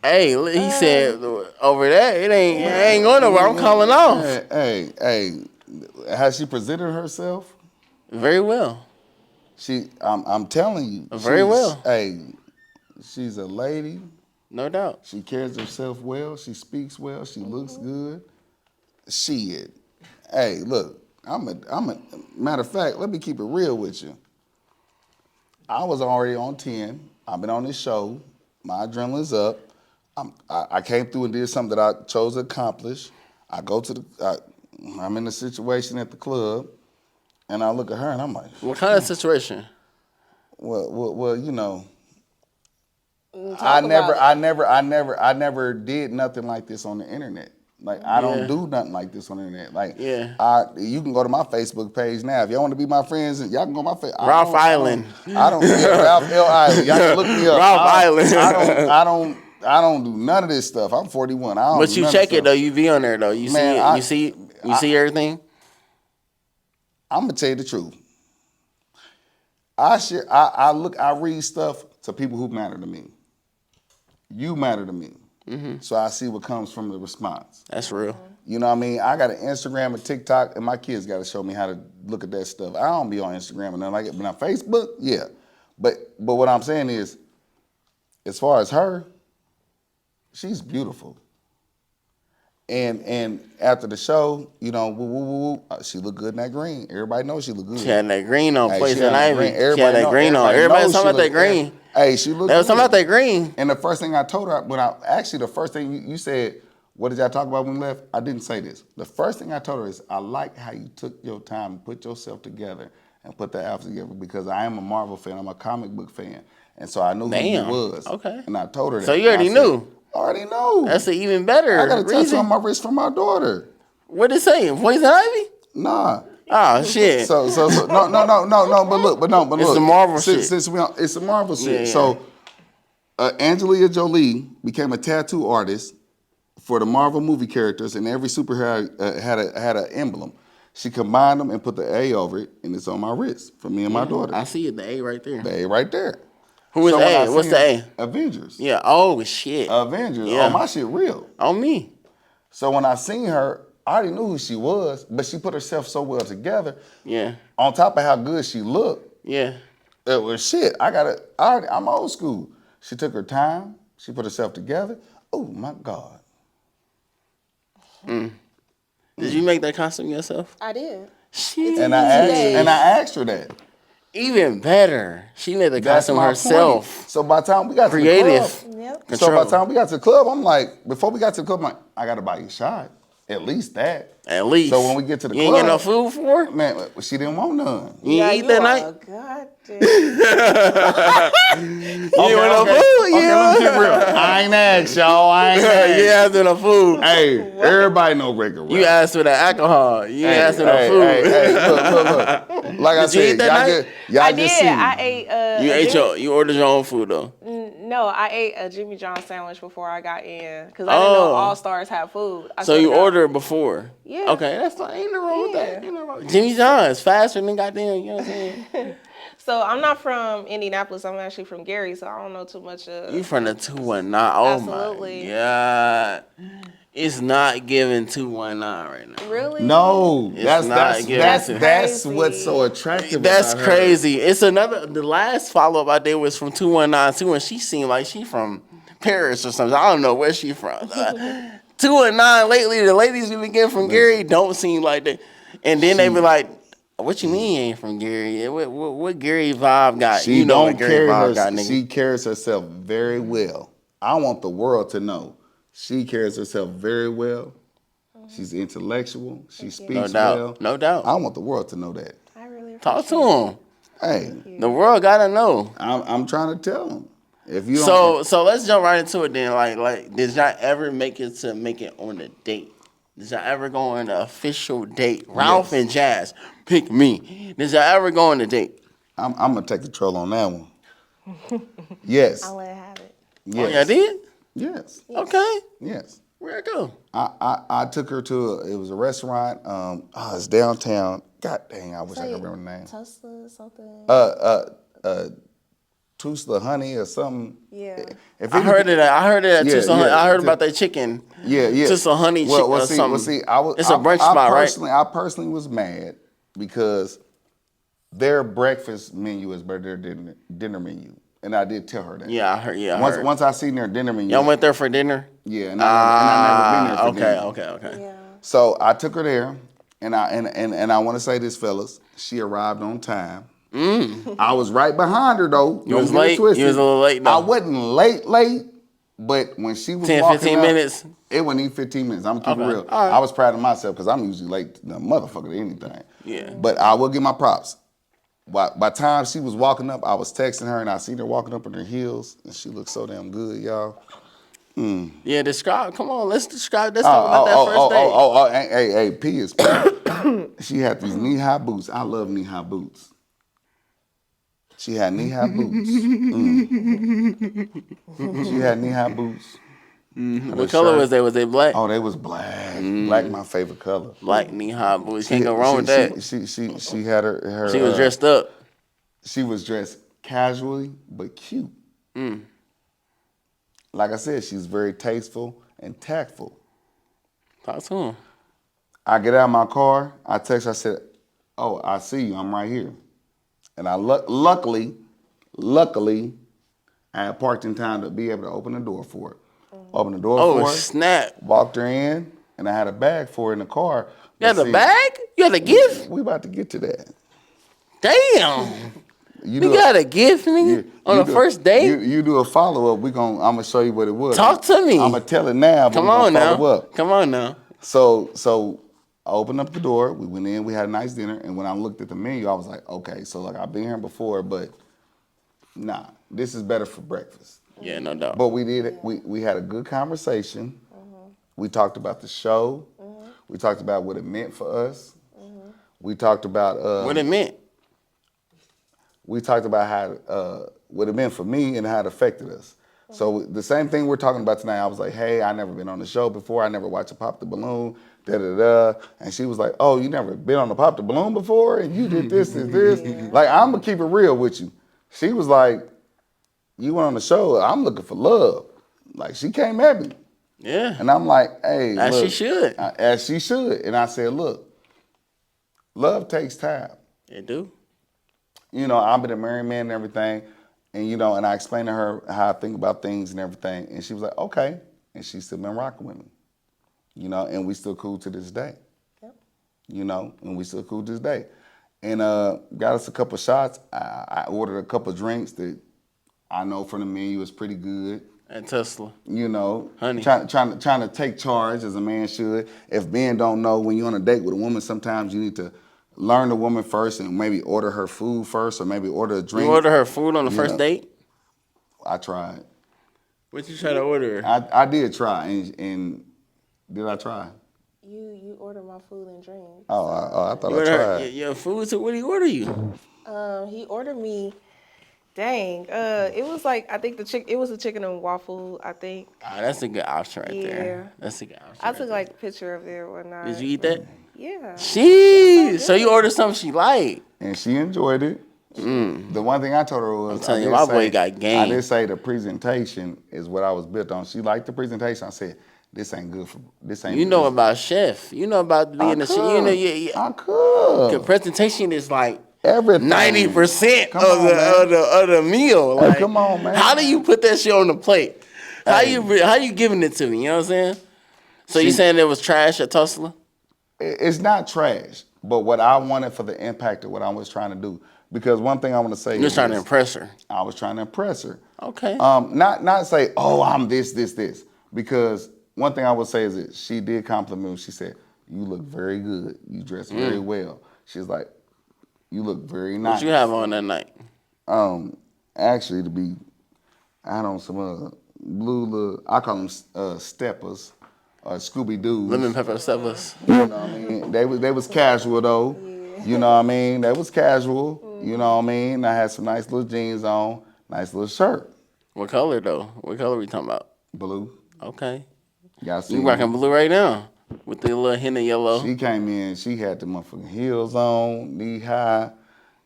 Speaker 1: Hey, he said over there, it ain't going nowhere. I'm calling off.
Speaker 3: Hey. Has she presented herself?
Speaker 1: Very well.
Speaker 3: I'm telling you.
Speaker 1: Very well.
Speaker 3: Hey, she's a lady.
Speaker 1: No doubt.
Speaker 3: She carries herself well. She speaks well. She looks good. Shit. Hey, look. I'm a matter of fact. Let me keep it real with you. I was already on 10. I've been on this show. My adrenaline's up. I came through and did something that I chose to accomplish. I go to I'm in a situation at the club, and I look at her and I'm like,
Speaker 1: What kind of situation?
Speaker 3: well, you know,
Speaker 2: Talk about
Speaker 3: I never did nothing like this on the internet. Like I don't do nothing like this on the internet. Like you can go to my Facebook page now if y'all want to be my friends. Y'all can go to my Facebook.
Speaker 1: Ralph Island.
Speaker 3: I don't Ralph L Island. Y'all can look me up.
Speaker 1: Ralph Island.
Speaker 3: I don't do none of this stuff. I'm 41. I don't
Speaker 1: But
Speaker 3: do
Speaker 1: you
Speaker 3: none
Speaker 1: check
Speaker 3: of
Speaker 1: it
Speaker 3: this
Speaker 1: though.
Speaker 3: stuff.
Speaker 1: You be on there though. You
Speaker 3: Man,
Speaker 1: see it. You see everything.
Speaker 3: I'm gonna tell you the truth. I read stuff to people who matter to me. You matter to me. Mm-hmm. So I see what comes from the response.
Speaker 1: That's real.
Speaker 3: You know what I mean? I got an Instagram and TikTok, and my kids got to show me how to look at that stuff. I don't be on Instagram and nothing like it, but on Facebook, yeah. But what I'm saying is, as far as her, She's beautiful. And after the show, you know, woo, woo, woo, woo, she looked good in that green. Everybody knows she looked good.
Speaker 1: She had that green on,
Speaker 3: Hey,
Speaker 1: Poison
Speaker 3: she had that
Speaker 1: Ivy.
Speaker 3: green.
Speaker 1: She had
Speaker 3: Everybody
Speaker 1: that
Speaker 3: know-
Speaker 1: green on.
Speaker 3: everybody
Speaker 1: Everybody was
Speaker 3: knows
Speaker 1: talking about
Speaker 3: she
Speaker 1: that green.
Speaker 3: looked- Hey, she looked
Speaker 1: They was
Speaker 3: good.
Speaker 1: talking about that green.
Speaker 3: And the first thing I told her, the first thing you said, what did y'all talk about when we left? I didn't say this. The first thing I told her is, I like how you took your time and put yourself together and put that outfit together because I am a Marvel fan. I'm a comic book fan. And so I knew who he was.
Speaker 1: Okay.
Speaker 3: And I told her that.
Speaker 1: So you already
Speaker 3: And I said,
Speaker 1: knew.
Speaker 3: I already know.
Speaker 1: That's an even better
Speaker 3: I got a tattoo
Speaker 1: reason.
Speaker 3: on my wrist from my daughter.
Speaker 1: What it say? Poison Ivy?
Speaker 3: Nah.
Speaker 1: Oh shit.
Speaker 3: So no, but look.
Speaker 1: It's the Marvel
Speaker 3: since,
Speaker 1: shit.
Speaker 3: Since it's a Marvel shit.
Speaker 1: Yeah.
Speaker 3: So Angelina Jolie became a tattoo artist for the Marvel movie characters, and every superhero had an emblem. She combined them and put the A over it, and it's on my wrist for me and my daughter.
Speaker 1: I see it, the A right there.
Speaker 3: The A right there.
Speaker 1: Who is
Speaker 3: So when I
Speaker 1: A? What's
Speaker 3: see
Speaker 1: the
Speaker 3: her-
Speaker 1: A?
Speaker 3: Avengers.
Speaker 1: Yeah. Oh shit.
Speaker 3: Avengers.
Speaker 1: Yeah.
Speaker 3: Oh, my shit real.
Speaker 1: On me.
Speaker 3: So when I seen her, I already knew who she was, but she put herself so well together.
Speaker 1: Yeah.
Speaker 3: On top of how good she looked,
Speaker 1: Yeah.
Speaker 3: it was shit. I'm old school. She took her time. She put herself together. Oh my God.
Speaker 1: Did you make that costume yourself?
Speaker 4: I did.
Speaker 1: Shit.
Speaker 3: And I asked her that.
Speaker 1: Even better. She made the
Speaker 3: That's
Speaker 1: costume
Speaker 3: my
Speaker 1: herself.
Speaker 3: point. So by the time we got to
Speaker 1: Creative.
Speaker 3: the club,
Speaker 4: Yep.
Speaker 3: so by
Speaker 1: Control.
Speaker 3: the time we got to the club, I'm like, before we got to the club, I'm like, I gotta buy you a shot. At least that.
Speaker 1: At least.
Speaker 3: So when we get to the
Speaker 1: you
Speaker 3: club,
Speaker 1: ain't get no food for her?
Speaker 3: man, she didn't want none.
Speaker 1: You ain't eat that night?
Speaker 4: God damn.
Speaker 1: You ain't want no food?
Speaker 3: Okay, let's get real. I ain't asked, y'all. I ain't asked.
Speaker 1: You asked for no food.
Speaker 3: Hey, everybody know Rick and
Speaker 1: You asked for the alcohol. You ain't asked for no food.
Speaker 3: Hey, look. Like I
Speaker 1: Did you eat
Speaker 3: said,
Speaker 1: that
Speaker 3: y'all
Speaker 1: night?
Speaker 2: I
Speaker 3: just
Speaker 2: did.
Speaker 3: seen.
Speaker 2: I ate.
Speaker 1: You ate you ordered your own food though.
Speaker 2: No, I ate a Jimmy John sandwich before I got in because I didn't know All Stars had food.
Speaker 1: So you ordered fbefore?
Speaker 2: Yeah.
Speaker 1: Okay, that's fine. Ain't no wrong with that.
Speaker 2: Yeah.
Speaker 1: Ain't no wrong. Jimmy John's faster than goddamn. You know what I'm saying?
Speaker 2: So I'm not from Indianapolis. I'm actually from Gary, so I don't know too much.
Speaker 1: You from the 219? Oh
Speaker 2: Absolutely.
Speaker 1: my god! It's not giving 219 right now.
Speaker 2: Really?
Speaker 3: No,
Speaker 1: It's not giving
Speaker 3: that's
Speaker 1: to-
Speaker 3: that's
Speaker 2: crazy.
Speaker 3: what's so attractive.
Speaker 1: That's
Speaker 3: about her.
Speaker 1: crazy. It's another. The last follow up I did was from 219 too, and she seemed like she from Paris or something. I don't know where she from. 219 lately, the ladies we been getting from Gary don't seem like that. And then they be like, "What you mean you ain't from Gary? What Gary vibe got?
Speaker 3: She
Speaker 1: You know
Speaker 3: don't
Speaker 1: what Gary
Speaker 3: carry
Speaker 1: vibe
Speaker 3: her.
Speaker 1: got, nigga."
Speaker 3: She carries herself very well. I want the world to know she carries herself very well. She's intellectual. She speaks
Speaker 1: No doubt.
Speaker 3: well.
Speaker 1: No doubt.
Speaker 3: I want the world to know that.
Speaker 2: I really
Speaker 1: Talk to him.
Speaker 3: Hey,
Speaker 1: The world gotta know.
Speaker 3: I'm trying to tell them. If you don't,
Speaker 1: So let's jump right into it then. Like, did y'all ever make it on a date? Did y'all ever go on an official date? Ralph and Jhaz, pick me. Did y'all ever go on a date?
Speaker 3: I'm gonna take control on that one. Yes.
Speaker 2: I'll let her have it.
Speaker 3: Yes.
Speaker 1: Oh, y'all did?
Speaker 3: Yes.
Speaker 1: Okay.
Speaker 3: Yes.
Speaker 1: Where'd I go?
Speaker 3: I took her to it was a restaurant. It's downtown. God dang, I wish I could remember the name.
Speaker 4: Tesla something.
Speaker 3: Tusla Honey or something.
Speaker 4: Yeah.
Speaker 3: If
Speaker 1: I heard it. I heard it at
Speaker 3: Yeah,
Speaker 1: Tucson.
Speaker 3: yeah.
Speaker 1: I heard about that chicken.
Speaker 3: Yeah.
Speaker 1: Tucson Honey chicken or something.
Speaker 3: Well, see, I was.
Speaker 1: It's a brunch spot, right?
Speaker 3: I personally was mad because their breakfast menu is better than their dinner menu, and I did tell her that.
Speaker 1: Yeah, I heard. Yeah, I
Speaker 3: Once
Speaker 1: heard.
Speaker 3: once I seen their dinner menu.
Speaker 1: Y'all went there for dinner?
Speaker 3: Yeah, and I never been there for dinner.
Speaker 1: Okay.
Speaker 4: Yeah.
Speaker 3: So I took her there, and I want to say this, fellas, she arrived on time. I was right behind her though.
Speaker 1: You was
Speaker 3: Don't get it
Speaker 1: late?
Speaker 3: twisted.
Speaker 1: You was a little late, though.
Speaker 3: I wasn't late, but when she was
Speaker 1: 10,
Speaker 3: walking
Speaker 1: 15
Speaker 3: up,
Speaker 1: minutes?
Speaker 3: it wasn't even 15 minutes. I'm keeping
Speaker 1: Okay.
Speaker 3: real.
Speaker 1: All right.
Speaker 3: I was proud of myself because I'm usually late, the motherfucker, to anything.
Speaker 1: Yeah.
Speaker 3: But I will give my props. By the time she was walking up, I was texting her and I seen her walking up in her heels, and she looked so damn good, y'all.
Speaker 1: Yeah, describe. Come on, let's describe. Let's talk about that first date.
Speaker 3: Hey, P is P. She had these knee-high boots. I love knee-high boots. She had knee-high boots. She had knee-high boots.
Speaker 1: What color was they? Was they black?
Speaker 3: Oh, they was black. Black, my favorite color.
Speaker 1: Black knee-high boots. Can't go wrong with that.
Speaker 3: She had her.
Speaker 1: She was dressed up.
Speaker 3: She was dressed casually but cute. Like I said, she's very tasteful and tactful.
Speaker 1: Talk to him.
Speaker 3: I get out of my car. I text her. I said, "Oh, I see you. I'm right here." And I luckily, I had parked in time to be able to open the door for her. Opened the door
Speaker 1: Oh,
Speaker 3: for her.
Speaker 1: snap.
Speaker 3: Walked her in, and I had a bag for her in the car.
Speaker 1: You had
Speaker 3: But
Speaker 1: a bag? You had a gift?
Speaker 3: We about to get to that.
Speaker 1: Damn.
Speaker 3: You
Speaker 1: You got a gift, nigga? On the first date?
Speaker 3: You do a follow-up. I'm going to show you what it was.
Speaker 1: Talk to me.
Speaker 3: I'm going to tell it now, but
Speaker 1: Come
Speaker 3: we're
Speaker 1: on
Speaker 3: going to
Speaker 1: now.
Speaker 3: follow up.
Speaker 1: Come on now.
Speaker 3: So I opened up the door. We went in. We had a nice dinner. And when I looked at the menu, I was like, okay, so like I've been here before, but nah, this is better for breakfast.
Speaker 1: Yeah, no doubt.
Speaker 3: But we had a good conversation. We talked about the show. We talked about what it meant for us. We talked about
Speaker 1: what it meant.
Speaker 3: We talked about how what it meant for me and how it affected us. So the same thing we're talking about tonight. I was like, hey, I never been on the show before. I never watched a Pop the Balloon. Da da da. And she was like, oh, you never been on the Pop the Balloon before, and you did this and this. Like, I'm gonna keep it real with you. She was like, you went on the show. I'm looking for love. Like, she came at me.
Speaker 1: Yeah.
Speaker 3: And I'm like, hey,
Speaker 1: As
Speaker 3: look,
Speaker 1: she should.
Speaker 3: As she should. And I said, look, love takes time.
Speaker 1: It do.
Speaker 3: You know, I've been a married man and everything. And, you know, and I explained to her how I think about things and everything. And she was like, okay. And she's still been rocking with me. You know, and we still cool to this day.
Speaker 2: Yep.
Speaker 3: You know, and we still cool to this day. And got us a couple shots. I ordered a couple drinks that I know from the menu is pretty good.
Speaker 1: At Tesla.
Speaker 3: You know,
Speaker 1: Honey.
Speaker 3: trying to take charge as a man should. If men don't know, when you're on a date with a woman, sometimes you need to learn the woman first and maybe order her food first or maybe order a drink.
Speaker 1: You order her food on the first
Speaker 3: know.
Speaker 1: date?
Speaker 3: I tried.
Speaker 1: What you try to order her?
Speaker 3: I did try, and did I try?
Speaker 2: You order my food and drink.
Speaker 3: Oh, I thought
Speaker 1: You
Speaker 3: I
Speaker 1: order her
Speaker 3: tried.
Speaker 1: your food, so what do he order you?
Speaker 2: He ordered me. Dang. It was like I think it was a chicken and waffle. I think.
Speaker 1: Ah, that's a good option right there.
Speaker 2: Yeah.
Speaker 1: That's a good option.
Speaker 2: I
Speaker 1: right
Speaker 2: took
Speaker 1: there.
Speaker 2: like a picture of it or whatnot.
Speaker 1: Did you eat that?
Speaker 2: Yeah.
Speaker 1: Jeez. So you ordered something she liked.
Speaker 3: And she enjoyed it. The one thing I told her was,
Speaker 1: I'm telling you,
Speaker 3: I
Speaker 1: my
Speaker 3: did
Speaker 1: boy
Speaker 3: say-
Speaker 1: got game.
Speaker 3: I did say the presentation is what I was built on. She liked the presentation. I said, this ain't good for this ain't.
Speaker 1: You know about chef. You know about being a chef. You know,
Speaker 3: I could.
Speaker 1: the presentation is like
Speaker 3: Everything.
Speaker 1: 90%
Speaker 3: Come on,
Speaker 1: of the meal.
Speaker 3: Hey,
Speaker 1: Like,
Speaker 3: come on, man.
Speaker 1: How do you put that shit on the plate? How
Speaker 3: Hey.
Speaker 1: you giving it to me? You know what I'm saying? So you
Speaker 3: See-
Speaker 1: saying it was trash at Tulsa?
Speaker 3: It's not trash, but what I wanted for the impact of what I was trying to do. Because one thing I want to say
Speaker 1: You was
Speaker 3: is
Speaker 1: trying to impress her.
Speaker 3: I was trying to impress her.
Speaker 1: Okay.
Speaker 3: Not say, oh, I'm this. Because one thing I would say is that she did compliment me. She said, you look very good. You dress very well. She's like, you look very nice.
Speaker 1: What you have on that night?
Speaker 3: Actually, I had on some blue, I call them steppers or Scooby-Doos.
Speaker 1: Lemon pepper steppers.
Speaker 3: You know what I mean? They was casual though. You know what I mean? They was casual. You know what I mean? I had some nice little jeans on, nice little shirt.
Speaker 1: What color though? What color we talking about?
Speaker 3: Blue.
Speaker 1: Okay.
Speaker 3: Y'all see
Speaker 1: You
Speaker 3: me?
Speaker 1: rocking blue right now with the little hint of yellow.
Speaker 3: She came in, she had the motherfucking heels on, knee high.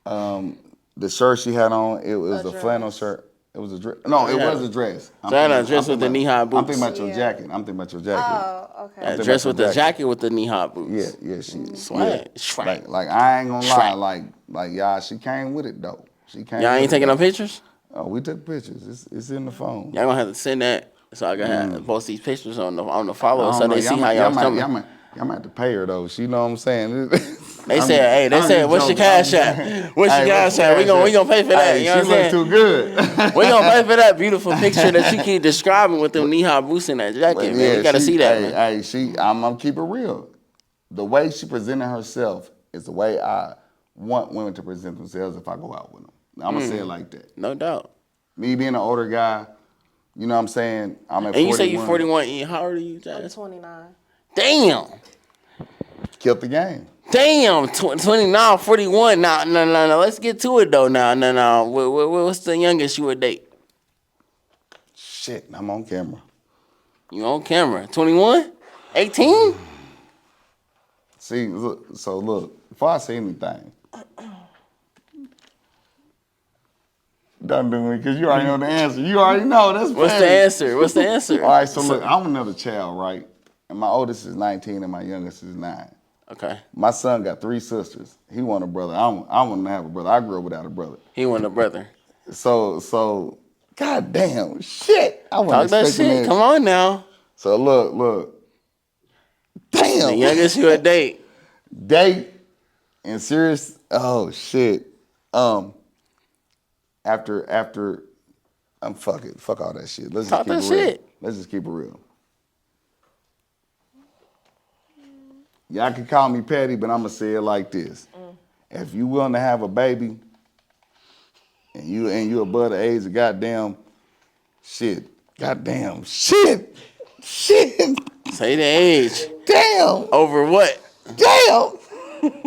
Speaker 3: The shirt she had on, it was a flannel shirt. It was a dress. No, it was a dress.
Speaker 1: So I had a dress with the knee-high
Speaker 3: I'm
Speaker 1: boots.
Speaker 3: thinking about your jacket. I'm thinking about your jacket.
Speaker 2: Oh, okay.
Speaker 1: A
Speaker 3: think
Speaker 1: dress
Speaker 3: about
Speaker 1: with
Speaker 3: your
Speaker 1: the jacket with the knee-high boots.
Speaker 3: Yeah, she
Speaker 1: Swag.
Speaker 3: yeah.
Speaker 1: Swag.
Speaker 3: Like I ain't gonna lie,
Speaker 1: Swag.
Speaker 3: like y'all, she came with it though. She came.
Speaker 1: Y'all
Speaker 3: with
Speaker 1: ain't
Speaker 3: it,
Speaker 1: taking
Speaker 3: though.
Speaker 1: no pictures?
Speaker 3: Oh, we took pictures. It's in the phone.
Speaker 1: Y'all gonna have to send that so I can have post these pictures on the follow so
Speaker 3: I don't
Speaker 1: they
Speaker 3: know,
Speaker 1: see how y'all coming.
Speaker 3: Y'all might have to pay her though. She know what I'm saying.
Speaker 1: They said, what's your cash app? What's your cash app? We gonna pay for that.
Speaker 3: Hey,
Speaker 1: You know
Speaker 3: she
Speaker 1: what I'm saying?
Speaker 3: look too good.
Speaker 1: We gonna pay for that beautiful picture that you keep describing with them knee-high boots and that jacket, man. We gotta see that, man.
Speaker 3: Hey, I'm gonna keep it real. The way she presented herself is the way I want women to present themselves if I go out with them. I'm gonna say it like that.
Speaker 1: No doubt.
Speaker 3: Me being an older guy, you know what I'm saying? I'm at 41.
Speaker 1: And you say you 41. How old are you,
Speaker 2: I'm
Speaker 1: Jhaz?
Speaker 2: 29.
Speaker 1: Damn.
Speaker 3: Killed the game.
Speaker 1: Damn, 29, 41. Now, no. Let's get to it, though. No. What's the youngest you would date?
Speaker 3: Shit, I'm on camera.
Speaker 1: You on camera. 21? 18?
Speaker 3: See, look, before I say anything, don't do me, because you already know the answer. You already know. That's
Speaker 1: What's the answer?
Speaker 3: All right, so look, I'm another child, right? And my oldest is 19 and my youngest is 9.
Speaker 1: Okay.
Speaker 3: My son got 3 sisters. He want a brother. I want to have a brother. I grew up without a brother.
Speaker 1: He want a brother.
Speaker 3: So God damn, shit. I
Speaker 1: Talk
Speaker 3: wasn't
Speaker 1: that
Speaker 3: expecting
Speaker 1: shit.
Speaker 3: this.
Speaker 1: Come on now.
Speaker 3: So look.
Speaker 1: The
Speaker 3: Damn.
Speaker 1: youngest you a date.
Speaker 3: Date and serious. Oh shit. After fuck it. Fuck all that shit. Let's just
Speaker 1: Talk
Speaker 3: keep
Speaker 1: that
Speaker 3: it real.
Speaker 1: shit.
Speaker 3: Let's just keep it real. Y'all can call me petty, but I'm gonna say it like this. If you willing to have a baby and you above the age of goddamn shit.
Speaker 1: Say the age.
Speaker 3: Damn.
Speaker 1: Over what?
Speaker 3: Damn.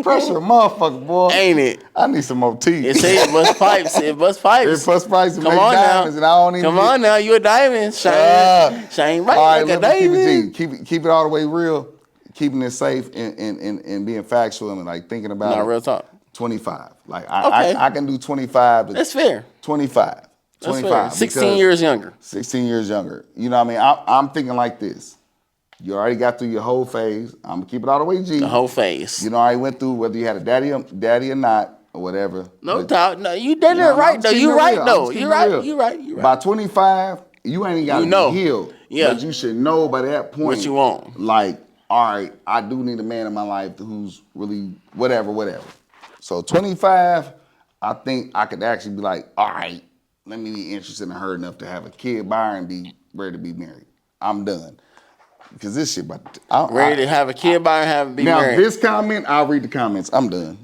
Speaker 3: Pressure, motherfucker, boy.
Speaker 1: Ain't it?
Speaker 3: I need some more teeth.
Speaker 1: It say it bust pipes. It bust pipes.
Speaker 3: It bust pipes and
Speaker 1: Come
Speaker 3: make
Speaker 1: on
Speaker 3: diamonds,
Speaker 1: now.
Speaker 3: and I don't even.
Speaker 1: Come on now. You a diamond. Shine bright
Speaker 3: All right,
Speaker 1: like a
Speaker 3: let me keep it
Speaker 1: diamond.
Speaker 3: G. Keep it all the way real. Keeping it safe and being factual and like thinking about
Speaker 1: No,
Speaker 3: it.
Speaker 1: real talk.
Speaker 3: 25. Like
Speaker 1: Okay.
Speaker 3: I can do 25 to
Speaker 1: That's fair.
Speaker 3: 25.
Speaker 1: That's
Speaker 3: 25.
Speaker 1: fair. 16
Speaker 3: because-
Speaker 1: years younger.
Speaker 3: 16 years younger. You know what I mean? I'm thinking like this. You already got through your whole phase. I'm gonna keep it all the way G.
Speaker 1: The whole face.
Speaker 3: You know, I went through whether you had a daddy or not or whatever.
Speaker 1: No
Speaker 3: But,
Speaker 1: doubt. No, you did
Speaker 3: you
Speaker 1: it
Speaker 3: know,
Speaker 1: right
Speaker 3: I'm
Speaker 1: though.
Speaker 3: keeping
Speaker 1: You
Speaker 3: it
Speaker 1: right
Speaker 3: real.
Speaker 1: though.
Speaker 3: I'm
Speaker 1: You
Speaker 3: keeping it
Speaker 1: right.
Speaker 3: real.
Speaker 1: You right. You right.
Speaker 3: By 25, you ain't got to
Speaker 1: know.
Speaker 3: be healed.
Speaker 1: Yeah.
Speaker 3: But you should know by that point
Speaker 1: What you want.
Speaker 3: Like, all right, I do need a man in my life who's really whatever. So 25, I think I could actually be like, all right, let me be interested in her enough to have a kid by her and be ready to be married. I'm done. Because this shit
Speaker 1: Ready to have a kid by and be
Speaker 3: now,
Speaker 1: married.
Speaker 3: this comment, I'll read the comments. I'm done.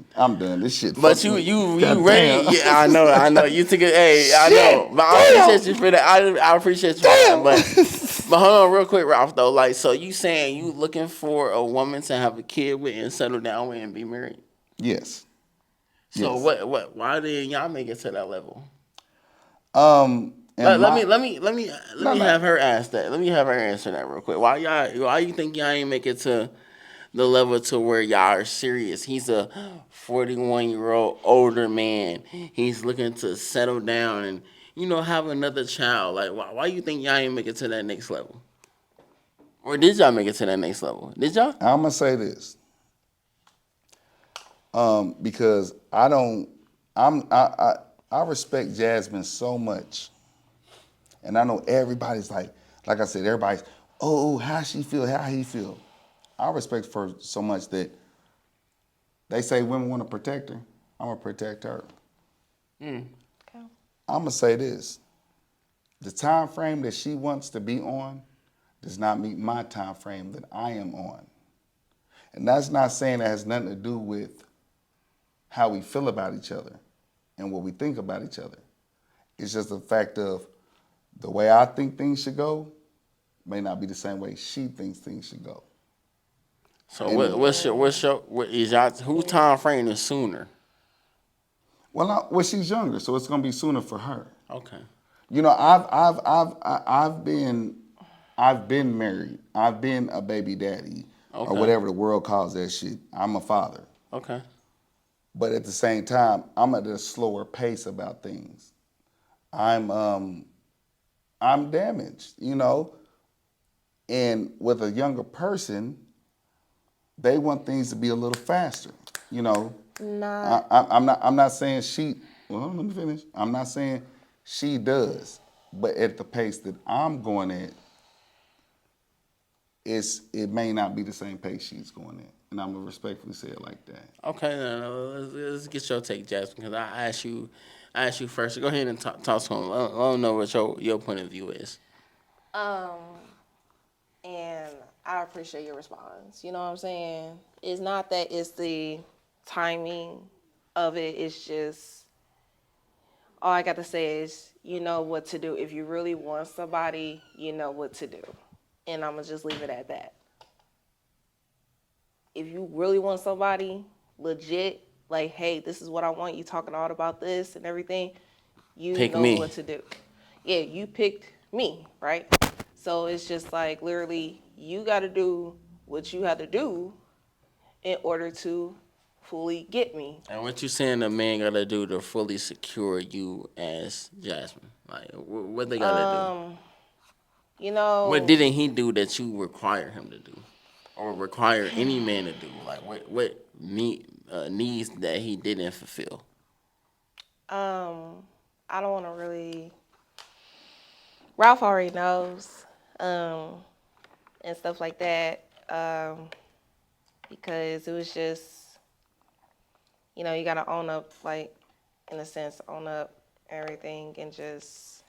Speaker 3: This shit.
Speaker 1: But
Speaker 3: fucked
Speaker 1: you
Speaker 3: me. God
Speaker 1: ready?
Speaker 3: damn.
Speaker 1: Yeah, I know. You took it. Hey, I know.
Speaker 3: Shit,
Speaker 1: But I
Speaker 3: damn.
Speaker 1: appreciate you for that. I appreciate you for that. But hold on, real quick, Ralph. Though, like, so you saying you looking for a woman to have a kid with and settle down with and be married?
Speaker 3: Yes.
Speaker 1: So
Speaker 3: Yes.
Speaker 1: what? Why didn't y'all make it to that level?
Speaker 3: And
Speaker 1: Let me have her ask that. Let me have her answer that real quick. Why you think y'all ain't make it to the level to where y'all are serious? He's a 41-year-old older man. He's looking to settle down and have another child. Like why you think y'all ain't make it to that next level? Or did y'all make it to that next level? Did y'all?
Speaker 3: I'm gonna say this. Because I respect Jhazmyne so much. And I know everybody's like I said, everybody's, oh, how she feel, how he feel. I respect her so much that they say women want to protect her. I'm going to protect her.
Speaker 2: Okay.
Speaker 3: I'm going to say this. The time frame that she wants to be on does not meet my time frame that I am on. And that's not saying that has nothing to do with how we feel about each other and what we think about each other. It's just the fact of the way I think things should go may not be the same way she thinks things should go.
Speaker 1: So what's whose time frame is sooner?
Speaker 3: Well, she's younger, so it's gonna be sooner for her.
Speaker 1: Okay.
Speaker 3: You know, I've been married. I've been a baby daddy or whatever the world calls that shit. I'm a father.
Speaker 1: Okay.
Speaker 3: But at the same time, I'm at a slower pace about things. I'm damaged, and with a younger person, they want things to be a little faster,
Speaker 2: Nah.
Speaker 3: I'm not saying she. Well, let me finish. I'm not saying she does, but at the pace that I'm going at, it may not be the same pace she's going at, and I'm gonna respectfully say it like that.
Speaker 1: Okay, let's get your take, Jhazmyne, because I asked you first. Go ahead and talk to him. Let him know what your point of view is.
Speaker 2: And I appreciate your response. You know what I'm saying? It's not that it's the timing of it. It's just, all I got to say is, you know what to do. If you really want somebody, you know what to do. And I'm going to just leave it at that. If you really want somebody legit, like, hey, this is what I want, you talking all about this and everything, you
Speaker 1: Pick
Speaker 2: know
Speaker 1: me.
Speaker 2: what to do. Yeah, you picked me, right? So it's just like literally you got to do what you have to do in order to fully get me.
Speaker 1: And what you saying a man gotta do to fully secure you as Jhazmyne? Like, what they gotta do?
Speaker 2: You know,
Speaker 1: What didn't he do that you require him to do, or require any man to do? Like, what needs that he didn't fulfill?
Speaker 2: I don't want to really Ralph already knows, and stuff like that, because it was just, you know, you gotta own up, like, in a sense, own up everything and just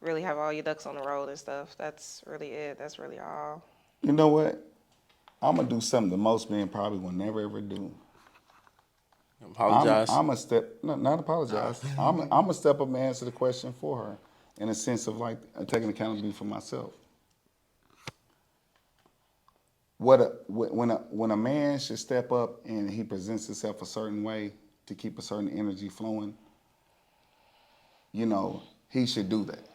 Speaker 2: really have all your ducks on the road and stuff. That's really it. That's really all.
Speaker 3: You know what? I'm gonna do something that most men probably will never ever do.
Speaker 1: Apologize.
Speaker 3: I'm a step, no, not apologize. I'm a step up and answer the question for her, in a sense of like taking accountability for myself. When a man should step up and he presents himself a certain way to keep a certain energy flowing, you know, he should do that.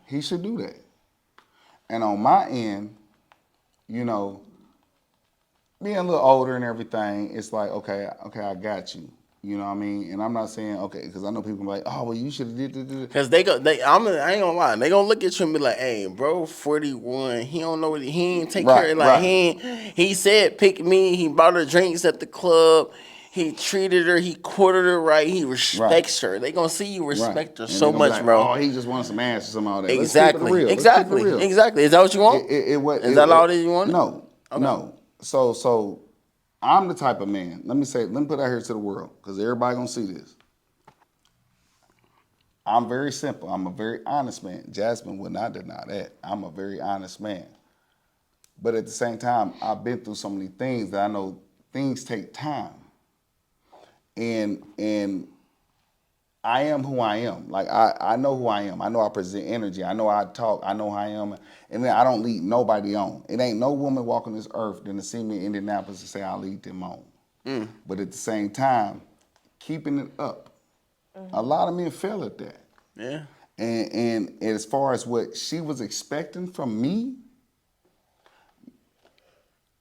Speaker 3: He should do that. And on my end, you know, being a little older and everything, it's like, okay, I got you. You know what I mean? And I'm not saying, okay, because I know people be like, oh, well, you should have did this.
Speaker 1: Because I ain't gonna lie, they gonna look at you and be like, hey, bro, 41, he don't know what he ain't take care of, like, he said pick me, he bought her drinks at the club, he treated her, he courted her right, he respects her. They gonna see you respect her
Speaker 3: And
Speaker 1: so
Speaker 3: they gonna be
Speaker 1: much,
Speaker 3: like,
Speaker 1: bro.
Speaker 3: Oh, he just wanted some ass or something all that.
Speaker 1: Exactly.
Speaker 3: Let's keep it real.
Speaker 1: Exactly. Is that what you want? Is that all that you want?
Speaker 3: No, no. So I'm the type of man. Let me put that here to the world, because everybody gonna see this. I'm very simple. I'm a very honest man. Jhazmyne would not deny that. I'm a very honest man. But at the same time, I've been through so many things that I know things take time. And I am who I am. Like, I know who I am. I know I present energy. I know I talk. I know who I am. And then I don't lead nobody on. It ain't no woman walking this earth than to see me in Indianapolis and say I lead them on. But at the same time, keeping it up. A lot of men fail at that.
Speaker 1: Yeah.
Speaker 3: And as far as what she was expecting from me,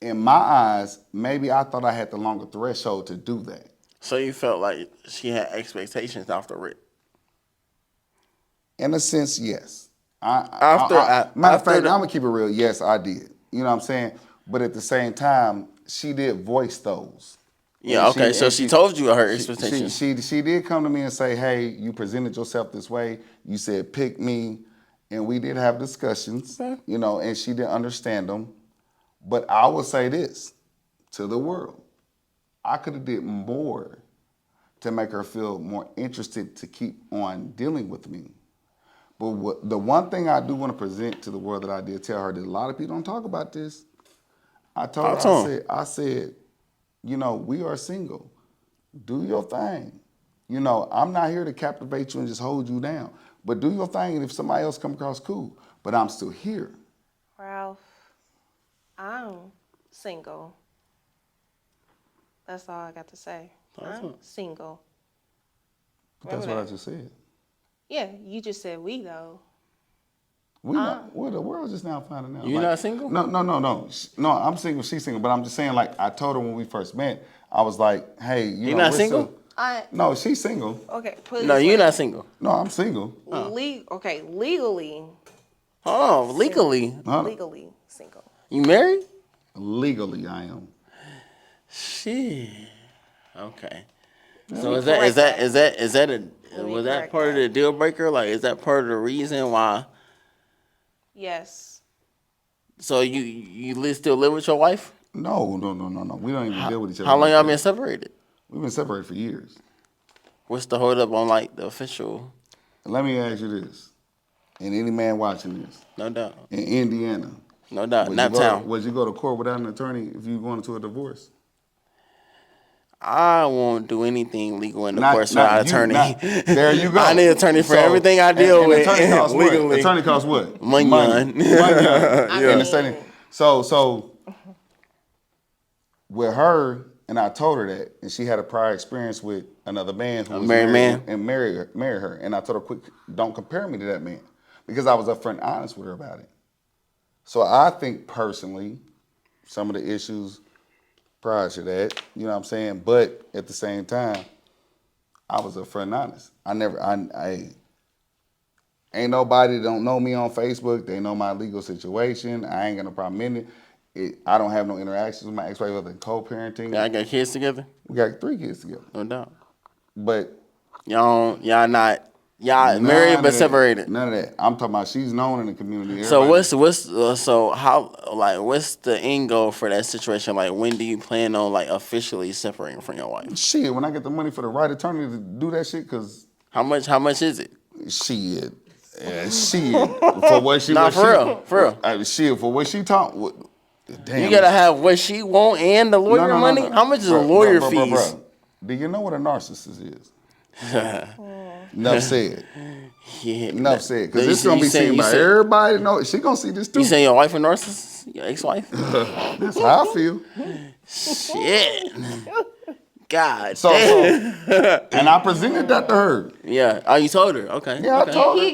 Speaker 3: in my eyes, maybe I thought I had the longer threshold to do that.
Speaker 1: So you felt like she had expectations off the rip?
Speaker 3: In a sense, yes. Matter of fact, I'm gonna keep it real. Yes, I did. You know what I'm saying? But at the same time, she did voice those.
Speaker 1: Yeah. Okay. So she told you her expectations.
Speaker 3: She did come to me and say, "Hey, you presented yourself this way. You said pick me," and we did have discussions.
Speaker 1: Okay.
Speaker 3: You know, and she didn't understand them. But I will say this to the world: I could have did more to make her feel more interested to keep on dealing with me. But the one thing I do want to present to the world that I did tell her that a lot of people don't talk about this. I told her, I said, you know, we are single. Do your thing. You know, I'm not here to captivate you and just hold you down. But do your thing, and if somebody else come across, cool. But I'm still here.
Speaker 2: Ralph, I'm single. That's all I got to say. I'm single.
Speaker 3: But that's what I just said.
Speaker 2: Yeah, you just said we, though.
Speaker 3: We not, well, the world just now finding out.
Speaker 1: You not single?
Speaker 3: No. No, I'm single. She's single. But I'm just saying, like, I told her when we first met, I was like, hey, you know,
Speaker 1: not single?
Speaker 3: No, she's single.
Speaker 2: Okay.
Speaker 1: No, you're not single.
Speaker 3: No, I'm single.
Speaker 2: Okay, legally.
Speaker 1: Oh, legally.
Speaker 2: Legally single.
Speaker 1: You married?
Speaker 3: Legally, I am.
Speaker 1: Shit. Okay. So was that part of the deal breaker? Like, is that part of the reason why?
Speaker 2: Yes.
Speaker 1: So you still live with your wife?
Speaker 3: No. We don't even deal with each other.
Speaker 1: How long y'all been separated?
Speaker 3: We've been separated for years.
Speaker 1: What's the hold up on, like, the official?
Speaker 3: Let me ask you this, and any man watching this.
Speaker 1: No doubt.
Speaker 3: In Indiana.
Speaker 1: No doubt. Naptown.
Speaker 3: Would you go to court without an attorney if you going into a divorce?
Speaker 1: I won't do anything legal in the courts without an attorney.
Speaker 3: There you go.
Speaker 1: I need an attorney for everything I deal with.
Speaker 3: Attorney costs
Speaker 1: legally.
Speaker 3: What? Attorney costs what?
Speaker 1: Money.
Speaker 3: Yeah. So with her, and I told her that, and she had a prior experience with another man who was married and married her. And I told her, don't compare me to that man, because I was upfront and honest with her about it. So I think personally, some of the issues prior to that, you know what I'm saying? But at the same time, I was upfront and honest. I ain't nobody that don't know me on Facebook. They know my legal situation. I ain't got no problem in it. I don't have no interactions with my ex-wife other than co-parenting.
Speaker 1: Y'all got kids together?
Speaker 3: We got 3 kids together.
Speaker 1: No doubt.
Speaker 3: But
Speaker 1: y'all Y'all married but separated.
Speaker 3: None of that. I'm talking about she's known in the community.
Speaker 1: So
Speaker 3: Everybody-
Speaker 1: what's the end goal for that situation? Like, when do you plan on like officially separating from your wife?
Speaker 3: Shit, when I get the money for the right attorney to do that shit, cause
Speaker 1: How much is it?
Speaker 3: shit, shit for what she.
Speaker 1: Nah,
Speaker 3: what
Speaker 1: for
Speaker 3: she,
Speaker 1: real.
Speaker 3: Shit for what she taught. Damn.
Speaker 1: You gotta have what she want and the lawyer money. How much is a lawyer fees?
Speaker 3: Do you know what a narcissist is? Enough said.
Speaker 1: Yeah.
Speaker 3: Enough said. Because
Speaker 1: You
Speaker 3: it's gonna be
Speaker 1: saying-
Speaker 3: seen
Speaker 1: you
Speaker 3: by
Speaker 1: saying-
Speaker 3: everybody. Know she gonna see this too.
Speaker 1: You saying your wife a narcissist? Your ex-wife?
Speaker 3: That's how I feel.
Speaker 1: Shit. God
Speaker 3: So,
Speaker 1: damn.
Speaker 3: and I presented that to her.
Speaker 1: Yeah. Oh, you told her. Okay.
Speaker 3: Yeah,
Speaker 1: okay.
Speaker 3: I told her.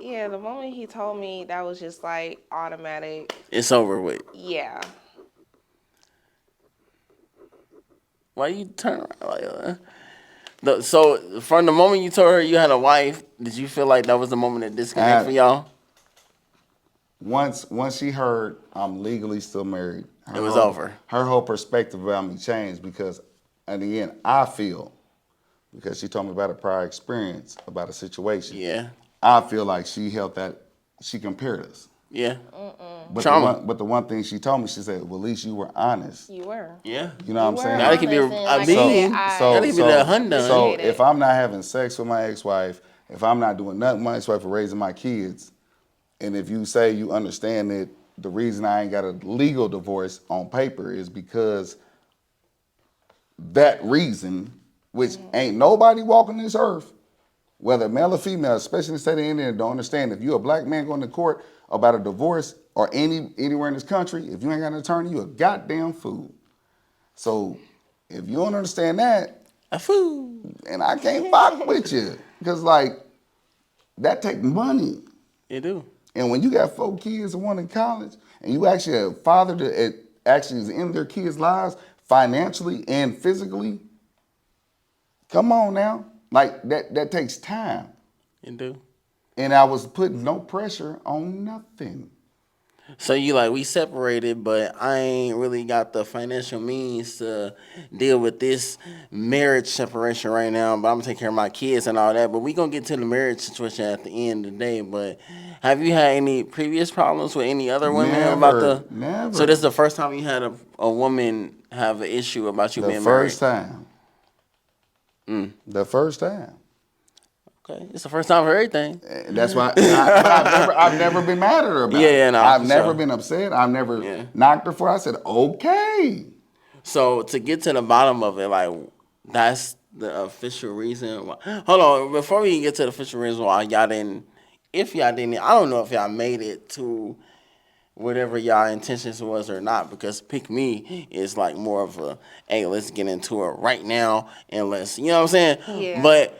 Speaker 2: Yeah, the moment he told me, that was just like automatic.
Speaker 1: It's over with.
Speaker 2: Yeah.
Speaker 1: Why you turn around like so from the moment you told her you had a wife, did you feel like that was the moment that disconnect for y'all?
Speaker 3: Once she heard I'm legally still married,
Speaker 1: It was over.
Speaker 3: Her whole perspective about me changed because, in the end, I feel, because she told me about a prior experience, about a situation.
Speaker 1: Yeah.
Speaker 3: I feel like she held that, she compared us.
Speaker 1: Yeah.
Speaker 3: But
Speaker 1: Trauma.
Speaker 3: the one thing she told me, she said, well, at least you were honest.
Speaker 2: You were.
Speaker 1: Yeah.
Speaker 3: You know what I'm saying?
Speaker 1: Gotta keep your-
Speaker 2: Honest, and
Speaker 1: I
Speaker 2: like
Speaker 1: mean,
Speaker 2: said,
Speaker 1: gotta keep it that hun done.
Speaker 3: So
Speaker 2: appreciate it.
Speaker 3: if I'm not having sex with my ex-wife, if I'm not doing nothing with my ex-wife for raising my kids, and if you say you understand that the reason I ain't got a legal divorce on paper is because that reason, which ain't nobody walking this earth, whether male or female, especially in the state of Indiana, don't understand. If you're a black man going to court about a divorce or anywhere in this country, if you ain't got an attorney, you a goddamn fool. So if you don't understand that,
Speaker 1: A fool.
Speaker 3: and I can't fuck with you, because like that take money.
Speaker 1: You do.
Speaker 3: And when you got 4 kids and one in college, and you actually have a father that actually is in their kids' lives financially and physically, come on now. Like that takes time.
Speaker 1: You do.
Speaker 3: And I was putting no pressure on nothing.
Speaker 1: So you like, we separated, but I ain't really got the financial means to deal with this marriage separation right now, but I'm gonna take care of my kids and all that. But we gonna get to the marriage situation at the end of the day. But have you had any previous problems with any other women
Speaker 3: Never.
Speaker 1: So this is the first time you had a woman have an issue about you being married?
Speaker 3: The first time.
Speaker 1: Okay, it's the first time for everything.
Speaker 3: And that's why I've never been mad at her about it.
Speaker 1: Yeah, no,
Speaker 3: I've
Speaker 1: for
Speaker 3: never
Speaker 1: sure.
Speaker 3: been upset. I've never
Speaker 1: Yeah.
Speaker 3: knocked her for it. I said, okay.
Speaker 1: So to get to the bottom of it, like, that's the official reason why. Hold on, before we get to the official reason why y'all didn't, I don't know if y'all made it to whatever y'all intentions was or not, because Pick Me is like more of a, hey, let's get into it right now and let's, you know what I'm saying?
Speaker 2: Yeah.
Speaker 1: But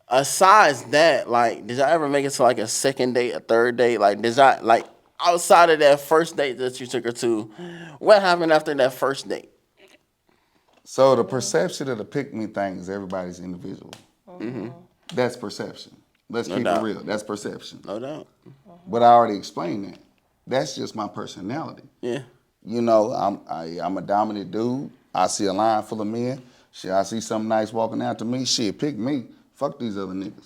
Speaker 1: asides that, like, did y'all ever make it to like a second date, a third date? Like, did y'all, like, outside of that first date that you took her to, what happened after that first date?
Speaker 3: So the perception of the pick me thing is everybody's individual. That's perception. Let's keep
Speaker 1: doubt.
Speaker 3: it real. That's perception.
Speaker 1: No doubt.
Speaker 3: But I already explained that. That's just my personality.
Speaker 1: Yeah.
Speaker 3: You know, I'm a dominant dude. I see a line full of men. Shit, I see something nice walking after me. Shit, pick me. Fuck these other niggas.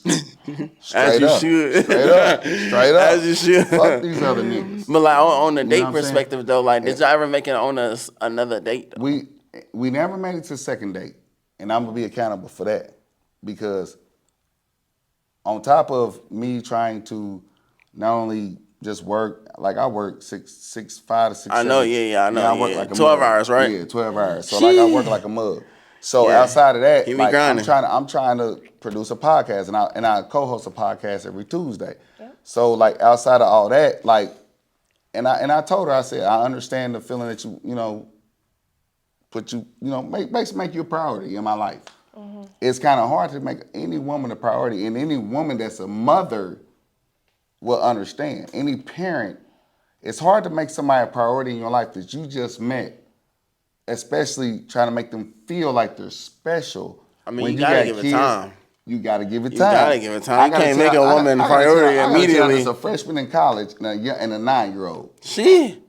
Speaker 3: Straight
Speaker 1: you
Speaker 3: up.
Speaker 1: should.
Speaker 3: Straight up. Straight up.
Speaker 1: As you should.
Speaker 3: Fuck these other niggas.
Speaker 1: But like on the
Speaker 3: know
Speaker 1: date
Speaker 3: what I'm saying?
Speaker 1: perspective though, like, did y'all ever make it on another date? Though?
Speaker 3: We never made it to second date, and I'm gonna be accountable for that because on top of me trying to not only just work, like I work 5 to 6.
Speaker 1: I know, yeah, I know,
Speaker 3: I work
Speaker 1: yeah.
Speaker 3: like a
Speaker 1: 12
Speaker 3: mug.
Speaker 1: hours, right?
Speaker 3: Yeah, 12 hours. So like I work like a mug. So
Speaker 1: Yeah.
Speaker 3: outside of that,
Speaker 1: Keep me
Speaker 3: like
Speaker 1: grinding.
Speaker 3: I'm trying to produce a podcast, and I co-host a podcast every Tuesday. So like outside of all that, like, and I told her, I said, I understand the feeling that you know. Put you, make you a priority in my life. It's kind of hard to make any woman a priority, and any woman that's a mother will understand. Any parent, it's hard to make somebody a priority in your life that you just met, especially trying to make them feel like they're special.
Speaker 1: I mean,
Speaker 3: When
Speaker 1: you gotta
Speaker 3: got
Speaker 1: give it
Speaker 3: kids,
Speaker 1: time.
Speaker 3: You gotta give it
Speaker 1: You
Speaker 3: time.
Speaker 1: gotta give it time.
Speaker 3: I
Speaker 1: You
Speaker 3: gotta
Speaker 1: can't
Speaker 3: tell-
Speaker 1: make a woman
Speaker 3: I gotta
Speaker 1: priority
Speaker 3: tell- I gotta tell
Speaker 1: immediately.
Speaker 3: this a freshman in college and a 9-year-old.
Speaker 1: Shit.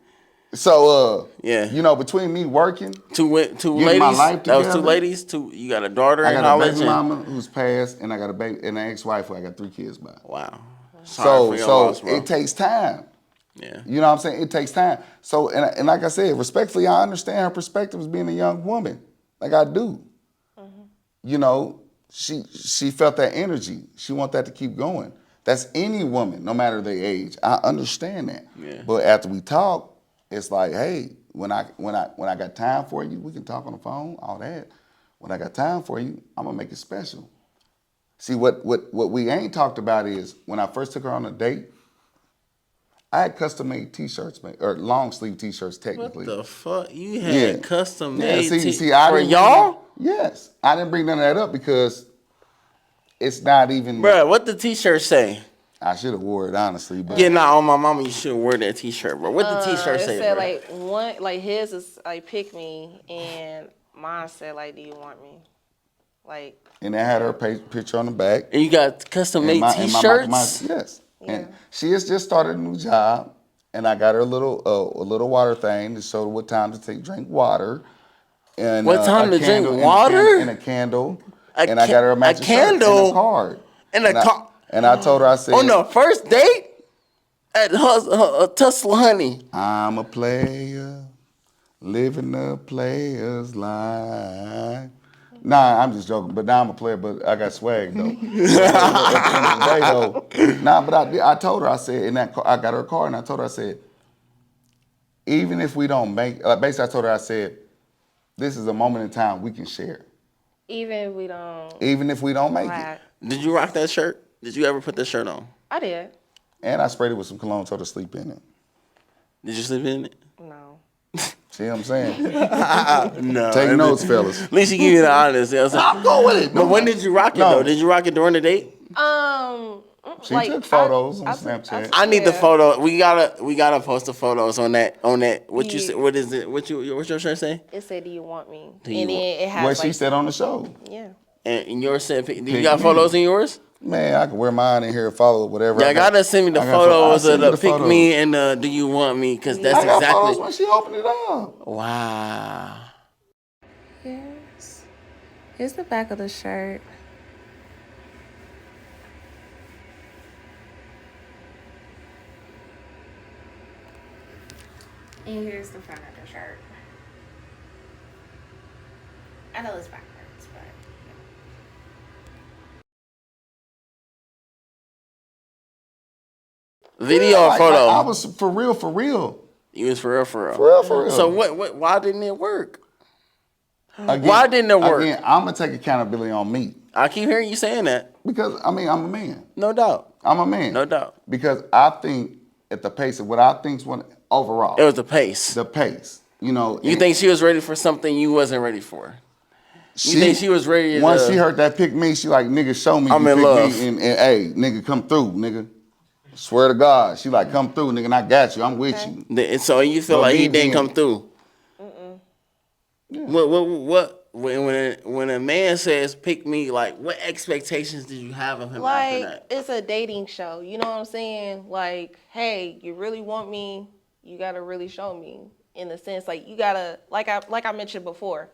Speaker 3: So
Speaker 1: Yeah.
Speaker 3: you know, between me working,
Speaker 1: Two ladies.
Speaker 3: my life
Speaker 1: That was two
Speaker 3: together.
Speaker 1: ladies. You got a daughter
Speaker 3: I
Speaker 1: in
Speaker 3: got a
Speaker 1: college.
Speaker 3: baby mama who's passed, and I got a baby and an ex-wife who I got 3 kids by.
Speaker 1: Wow. Sorry for your loss, bro.
Speaker 3: It takes time.
Speaker 1: Yeah.
Speaker 3: You know what I'm saying? It takes time. So and like I said, respectfully, I understand her perspective as being a young woman. Like I do. You know, she felt that energy. She want that to keep going. That's any woman, no matter their age. I understand that.
Speaker 1: Yeah.
Speaker 3: But after we talk, it's like, hey, when I got time for you, we can talk on the phone, all that. When I got time for you, I'm gonna make it special. See, what we ain't talked about is when I first took her on a date, I had custom made T-shirts, or long sleeve T-shirts technically.
Speaker 1: What the fuck? You had custom made
Speaker 3: I
Speaker 1: for
Speaker 3: didn't
Speaker 1: y'all?
Speaker 3: Yes, I didn't bring none of that up because it's not even.
Speaker 1: Bro, what the T-shirt say?
Speaker 3: I should have wore it honestly, but
Speaker 1: Yeah, nah, on my mama, you should wear that T-shirt, bro. What the T-shirt
Speaker 2: It
Speaker 1: say,
Speaker 2: said
Speaker 1: bro?
Speaker 2: like his is like pick me, and mine said like do you want me, like.
Speaker 3: and it had her picture on the back.
Speaker 1: And you got custom made
Speaker 3: And
Speaker 1: T-shirts?
Speaker 3: yes.
Speaker 2: Yeah.
Speaker 3: And she has just started a new job, and I got her a little water thing to show her what time to drink water. And
Speaker 1: What time
Speaker 3: a
Speaker 1: to drink
Speaker 3: candle
Speaker 1: water?
Speaker 3: and a candle.
Speaker 1: A
Speaker 3: And I got her a matching shirt
Speaker 1: candle?
Speaker 3: and a card.
Speaker 1: And
Speaker 3: And I told her, I said,
Speaker 1: on the first date at Tussle Honey.
Speaker 3: I'm a player, living a player's life. Nah, I'm just joking. But now I'm a player, but I got swag though. At the end of the day, though, but I told her, I said, I got her a card, and I told her, I said, even if we don't make, basically, I told her, I said, this is a moment in time we can share.
Speaker 2: Even if we don't.
Speaker 3: Even if we don't make
Speaker 2: Right.
Speaker 3: it.
Speaker 1: Did you rock that shirt? Did you ever put that shirt on?
Speaker 2: I did.
Speaker 3: And I sprayed it with some cologne, told her to sleep in it.
Speaker 1: Did you sleep in it?
Speaker 2: No.
Speaker 3: See what I'm saying?
Speaker 1: No.
Speaker 3: Take notes, fellas.
Speaker 1: At least you give me the honest. You know what I'm saying?
Speaker 3: I'm going with it.
Speaker 1: But when did you rock it, though? Did you rock it during the date?
Speaker 3: She took photos on Snapchat.
Speaker 1: I need the photo. We gotta post the photos on that. What you say? What is it? What's your shirt say?
Speaker 2: It said, "Do you want me?"
Speaker 1: Do you
Speaker 2: And then it has
Speaker 3: What
Speaker 2: like,
Speaker 3: she said on the show.
Speaker 2: Yeah.
Speaker 1: And yours said, you
Speaker 3: Pick
Speaker 1: got
Speaker 3: me.
Speaker 1: photos in yours?
Speaker 3: Man, I can wear mine in here, follow whatever.
Speaker 1: Yeah, I gotta send me the photos of the pick
Speaker 3: photos.
Speaker 1: me and the do you want me? Because that's
Speaker 3: I got
Speaker 1: exactly.
Speaker 3: photos when she opened it up.
Speaker 1: Wow.
Speaker 2: Yes. Here's the back of the shirt. And here's the front of the shirt. I know it's backwards, but.
Speaker 1: Video or
Speaker 3: Like,
Speaker 1: photo?
Speaker 3: I was for real.
Speaker 1: You was for real.
Speaker 3: For real.
Speaker 1: So why didn't it work?
Speaker 3: Again,
Speaker 1: Why didn't it work?
Speaker 3: Again, I'm gonna take accountability on me
Speaker 1: I keep hearing you saying that.
Speaker 3: because I'm a man.
Speaker 1: No doubt.
Speaker 3: I'm a man.
Speaker 1: No doubt.
Speaker 3: Because I think at the pace of what I think's one overall.
Speaker 1: It was the pace.
Speaker 3: The pace. You know.
Speaker 1: You think she was ready for something you wasn't ready for? You think she was ready to...
Speaker 3: Once she heard that pick me, she like, nigga, show me
Speaker 1: I'm
Speaker 3: you
Speaker 1: in
Speaker 3: pick
Speaker 1: love.
Speaker 3: me and hey, nigga, come through, nigga. Swear to God. She like, come through, nigga, and I got you. I'm with you.
Speaker 1: And so you feel
Speaker 3: But
Speaker 1: like
Speaker 3: me
Speaker 1: he didn't
Speaker 3: being-
Speaker 1: come through? What? When a man says pick me, like what expectations did you have of him after
Speaker 2: Like,
Speaker 1: that?
Speaker 2: it's a dating show. You know what I'm saying? Like, hey, you really want me, you gotta really show me. In the sense, like, you gotta, like I mentioned before,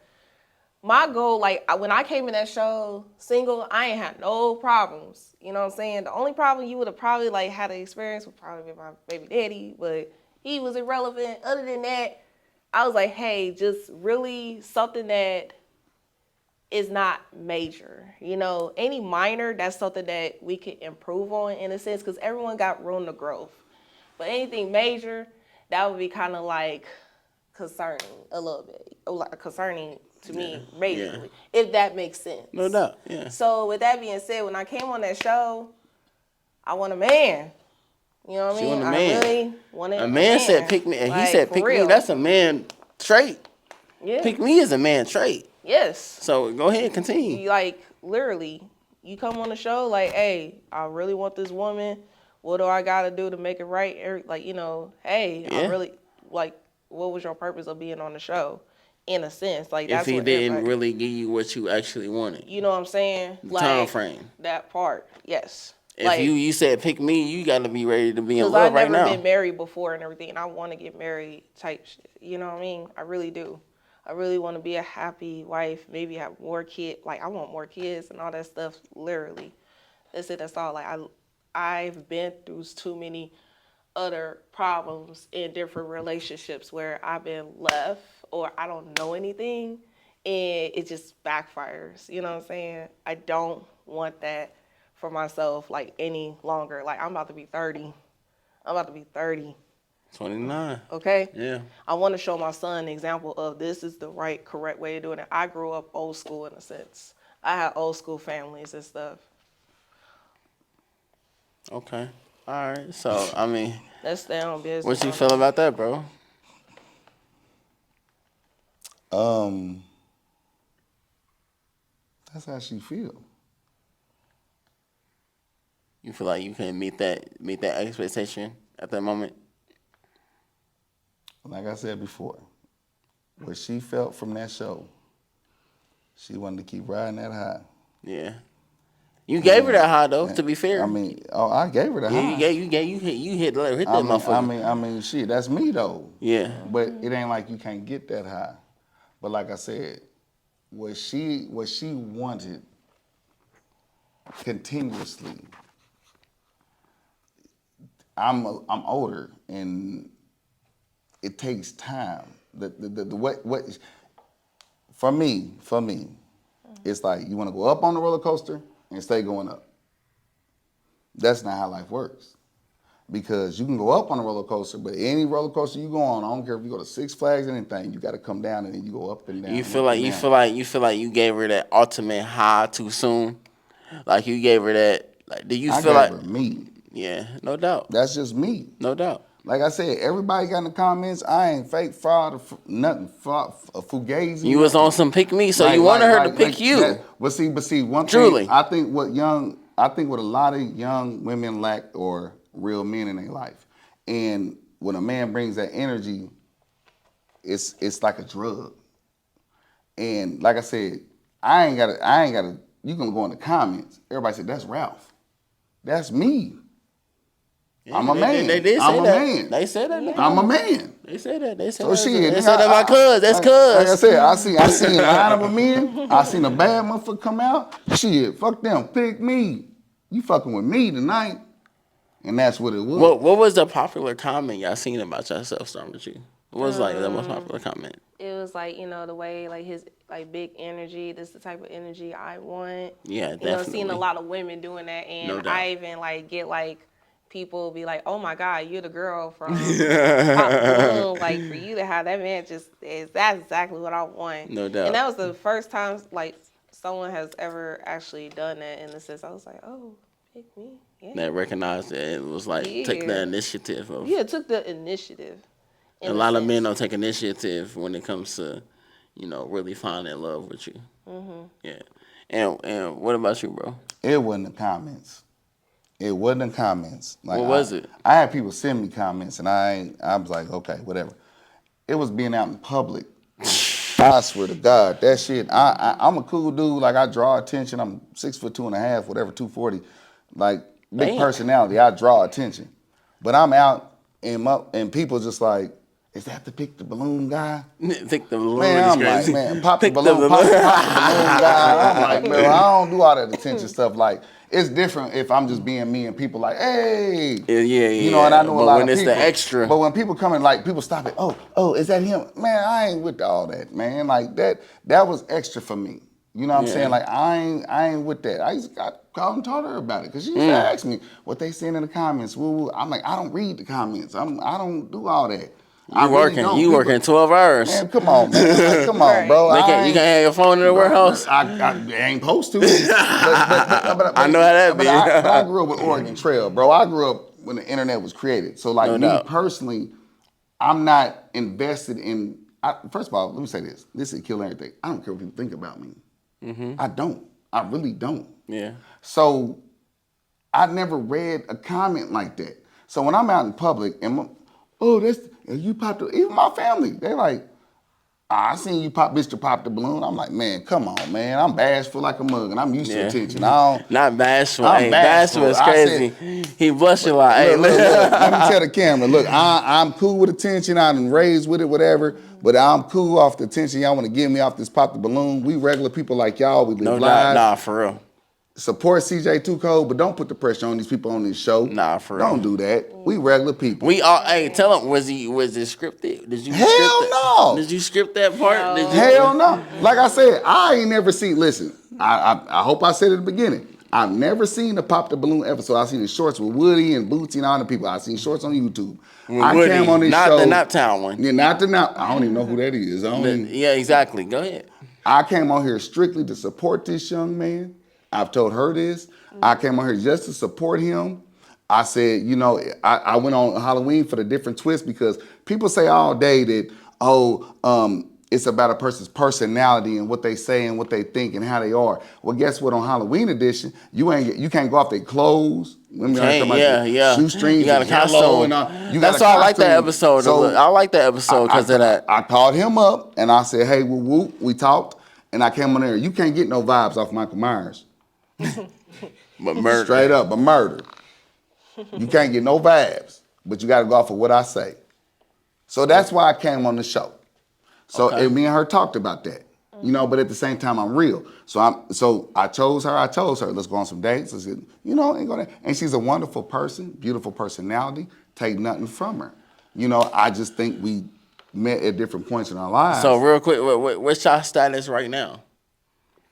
Speaker 2: my goal, like, when I came in that show single, I ain't had no problems. You know what I'm saying? The only problem you would have probably, like, had an experience would probably be my baby daddy, but he was irrelevant. Other than that, I was like, hey, just really something that is not major. You know, any minor, that's something that we could improve on in a sense, because everyone got room to growth. But anything major, that would be kind of like concerning a little bit, like concerning to me, majorly, if that makes sense.
Speaker 1: No doubt, yeah.
Speaker 2: So with that being said, when I came on that show, I want a man. You know what I
Speaker 1: She
Speaker 2: mean?
Speaker 1: want a man.
Speaker 2: I really wanted
Speaker 1: A man said pick me, and
Speaker 2: Like,
Speaker 1: he said
Speaker 2: for
Speaker 1: pick me.
Speaker 2: real.
Speaker 1: That's a man trait.
Speaker 2: Yeah.
Speaker 1: Pick me is a man trait.
Speaker 2: Yes.
Speaker 1: So go ahead, continue.
Speaker 2: You, like, literally, you come on the show like, hey, I really want this woman. What do I got to do to make it right? Like, you know, hey,
Speaker 1: Yeah.
Speaker 2: I really, like, what was your purpose of being on the show? In a sense, like,
Speaker 1: If
Speaker 2: that's
Speaker 1: he
Speaker 2: what
Speaker 1: didn't
Speaker 2: everybody-
Speaker 1: really give you what you actually wanted,
Speaker 2: You know what I'm saying?
Speaker 1: the time frame.
Speaker 2: That part, yes.
Speaker 1: If you said pick me, you got to be ready to be in
Speaker 2: Because
Speaker 1: love
Speaker 2: I've
Speaker 1: right
Speaker 2: never
Speaker 1: now.
Speaker 2: been married before and everything, and I want to get married type shit. You know what I mean? I really do. I really want to be a happy wife, maybe have more kids. Like, I want more kids and all that stuff, literally. That's it, that's all. Like, I've been through too many other problems in different relationships where I've been left or I don't know anything, and it just backfires. You know what I'm saying? I don't want that for myself, like, any longer. Like, I'm about to be 30. I'm about to be 30.
Speaker 1: 29.
Speaker 2: Okay?
Speaker 1: Yeah.
Speaker 2: I want to show my son an example of this is the right, correct way of doing it. I grew up old school in a sense. I had old school families and stuff.
Speaker 1: Okay. All right. So, I mean,
Speaker 2: That's their own business.
Speaker 1: what you feel about that, bro?
Speaker 3: That's how she feel.
Speaker 1: You feel like you can meet that expectation at that moment?
Speaker 3: Like I said before, what she felt from that show, she wanted to keep riding that high.
Speaker 1: Yeah. You gave her that high though. To be fair.
Speaker 3: I mean, I gave her the high.
Speaker 1: You hit that motherfucker.
Speaker 3: I mean, shit, that's me though.
Speaker 1: Yeah.
Speaker 3: But it ain't like you can't get that high. But like I said, what she wanted continuously. I'm older and it takes time. What for me, it's like you want to go up on the roller coaster and stay going up. That's not how life works. Because you can go up on a roller coaster, but any roller coaster you go on, I don't care if you go to Six Flags or anything, you got to come down and then you go up and down.
Speaker 1: You feel like you gave her that ultimate high too soon. Like you gave her that. Like, do you feel like
Speaker 3: her me?
Speaker 1: Yeah, no doubt.
Speaker 3: That's just me.
Speaker 1: No doubt.
Speaker 3: Like I said, everybody got in the comments. I ain't fake fraud, nothing, fugazi.
Speaker 1: You was on some pick me, so you wanted her to pick you.
Speaker 3: That. But see, one
Speaker 1: Truly.
Speaker 3: thing I think what a lot of young women lack or real men in their life, and when a man brings that energy, it's like a drug. And like I said, I ain't gotta. You gonna go in the comments? Everybody said that's Ralph. That's me.
Speaker 1: Yeah,
Speaker 3: I'm a man.
Speaker 1: They did say
Speaker 3: I'm a
Speaker 1: that.
Speaker 3: man.
Speaker 1: They said that.
Speaker 3: I'm a man.
Speaker 1: They said that. They said
Speaker 3: So
Speaker 1: that.
Speaker 3: shit,
Speaker 1: They said that my cuz. That's cuz.
Speaker 3: Like I said, I seen a line of men. I seen a bad motherfucker come out. Shit, fuck them. Pick me. You fucking with me tonight. And that's what it was.
Speaker 1: What was the popular comment y'all seen about yourself starting with you? What was like the most popular comment?
Speaker 2: It was like, the way like his like big energy. This is the type of energy I want.
Speaker 1: Yeah, definitely.
Speaker 2: Seeing a lot of women doing that, and
Speaker 1: No doubt.
Speaker 2: I even like get like people be like, "Oh my God, you're the girl from Pop Balloon." Like for you to have that man, that's exactly what I want.
Speaker 1: No doubt.
Speaker 2: And that was the first time like someone has ever actually done that in the sense. I was like, "Oh, pick me." Yeah.
Speaker 1: That recognized that it was like took the initiative of.
Speaker 2: Yeah, took the initiative.
Speaker 1: A lot of men don't take initiative when it comes to, really falling in love with you. Mm-hmm. Yeah. And what about you, bro?
Speaker 3: It wasn't the comments. It wasn't the comments. Like,
Speaker 1: what was it?
Speaker 3: I had people send me comments, and I was like, okay, whatever. It was being out in public. I swear to God, that shit. I'm a cool dude. Like I draw attention. I'm 6'2.5", whatever, 240. Like big personality. I draw attention. But I'm out and people just like, is that the pick the balloon guy?
Speaker 1: Pick the balloon.
Speaker 3: Man, I'm like, man, pop the balloon, pop the balloon guy. I'm like, man, I don't do all that attention stuff. Like, it's different if I'm just being me and people like, hey.
Speaker 1: Yeah.
Speaker 3: And I know a lot of people. But when
Speaker 1: it's the extra.
Speaker 3: But when people come in, like, people stop it. Oh, is that him? Man, I ain't with all that, man. Like, that was extra for me. You know what I'm saying? Like, I ain't with that. I just got called and told her about it. Because she used to ask me what they saying in the comments. Woo. I'm like, I don't read the comments. I don't do all that.
Speaker 1: You working 12 hours.
Speaker 3: Man, come on, man. Like, come on, bro.
Speaker 1: You can't have your phone in the warehouse?
Speaker 3: I ain't supposed to. But
Speaker 1: I know how that be.
Speaker 3: But I grew up with Oregon Trail, bro. I grew up when the internet was created. So, like, personally, I'm not invested in... first of all, let me say this. This is kill everything. I don't care what people think about me. Mm-hmm. I don't. I really don't. Yeah. So, I never read a comment like that. So, when I'm out in public and... Oh, you popped up. Even my family, they like, I seen you pop the balloon. I'm like, man, come on, man. I'm bashful like a mug, and I'm used to attention. I don't.
Speaker 1: Not bashful.
Speaker 3: I'm
Speaker 1: Hey,
Speaker 3: bashful.
Speaker 1: bashful is
Speaker 3: I
Speaker 1: crazy. He blushing like, hey,
Speaker 3: Look, let me tell the camera. Look, I'm cool with attention. I done raised with it, whatever. But I'm cool off the attention y'all want to give me off this pop the balloon. We regular people like y'all. We live
Speaker 1: no
Speaker 3: lives.
Speaker 1: doubt. Nah, for real.
Speaker 3: Support CJ Too Cold, but don't put the pressure on these people on this show.
Speaker 1: Nah, for real.
Speaker 3: Don't do that. We regular people.
Speaker 1: We all. Hey, tell him. Was it scripted? Did you?
Speaker 3: Hell
Speaker 1: script
Speaker 3: no.
Speaker 1: Did you script that part?
Speaker 2: No.
Speaker 1: Did you?
Speaker 3: Hell no. Like I said, I ain't never seen. Listen, I hope I said it at the beginning. I've never seen the Pop the Balloon episode. I've seen the shorts with Woody and Bootsy and all the people. I've seen shorts on YouTube. I
Speaker 1: Woody,
Speaker 3: came on this
Speaker 1: not
Speaker 3: show.
Speaker 1: the Naptown one.
Speaker 3: Yeah, not the Nap. I don't even know who that is.
Speaker 1: Yeah, exactly. Go ahead.
Speaker 3: I came on here strictly to support this young man. I've told her this. I came on here just to support him. I said, you know, I went on Halloween for the different twist because people say all day that, it's about a person's personality and what they say and what they think and how they are. Well, guess what? On Halloween edition, you can't go off their clothes.
Speaker 1: Yeah.
Speaker 3: Shoestrings.
Speaker 1: You got a
Speaker 3: yellow
Speaker 1: costume.
Speaker 3: and all.
Speaker 1: That's why I like that episode.
Speaker 3: So
Speaker 1: I like that episode because of that.
Speaker 3: I called him up and I said, hey, whoop. We talked and I came on there. You can't get no vibes off Michael Myers.
Speaker 1: But murder.
Speaker 3: Straight up, but murder. You can't get no vibes, but you got to go off of what I say. So that's why I came on the show. So and me and her talked about that, you know. But at the same time, I'm real. So I chose her. Let's go on some dates. Let's get, you know, and she's a wonderful person, beautiful personality. Take nothing from her. You know, I just think we met at different points in our lives.
Speaker 1: So real quick, what's your status right now?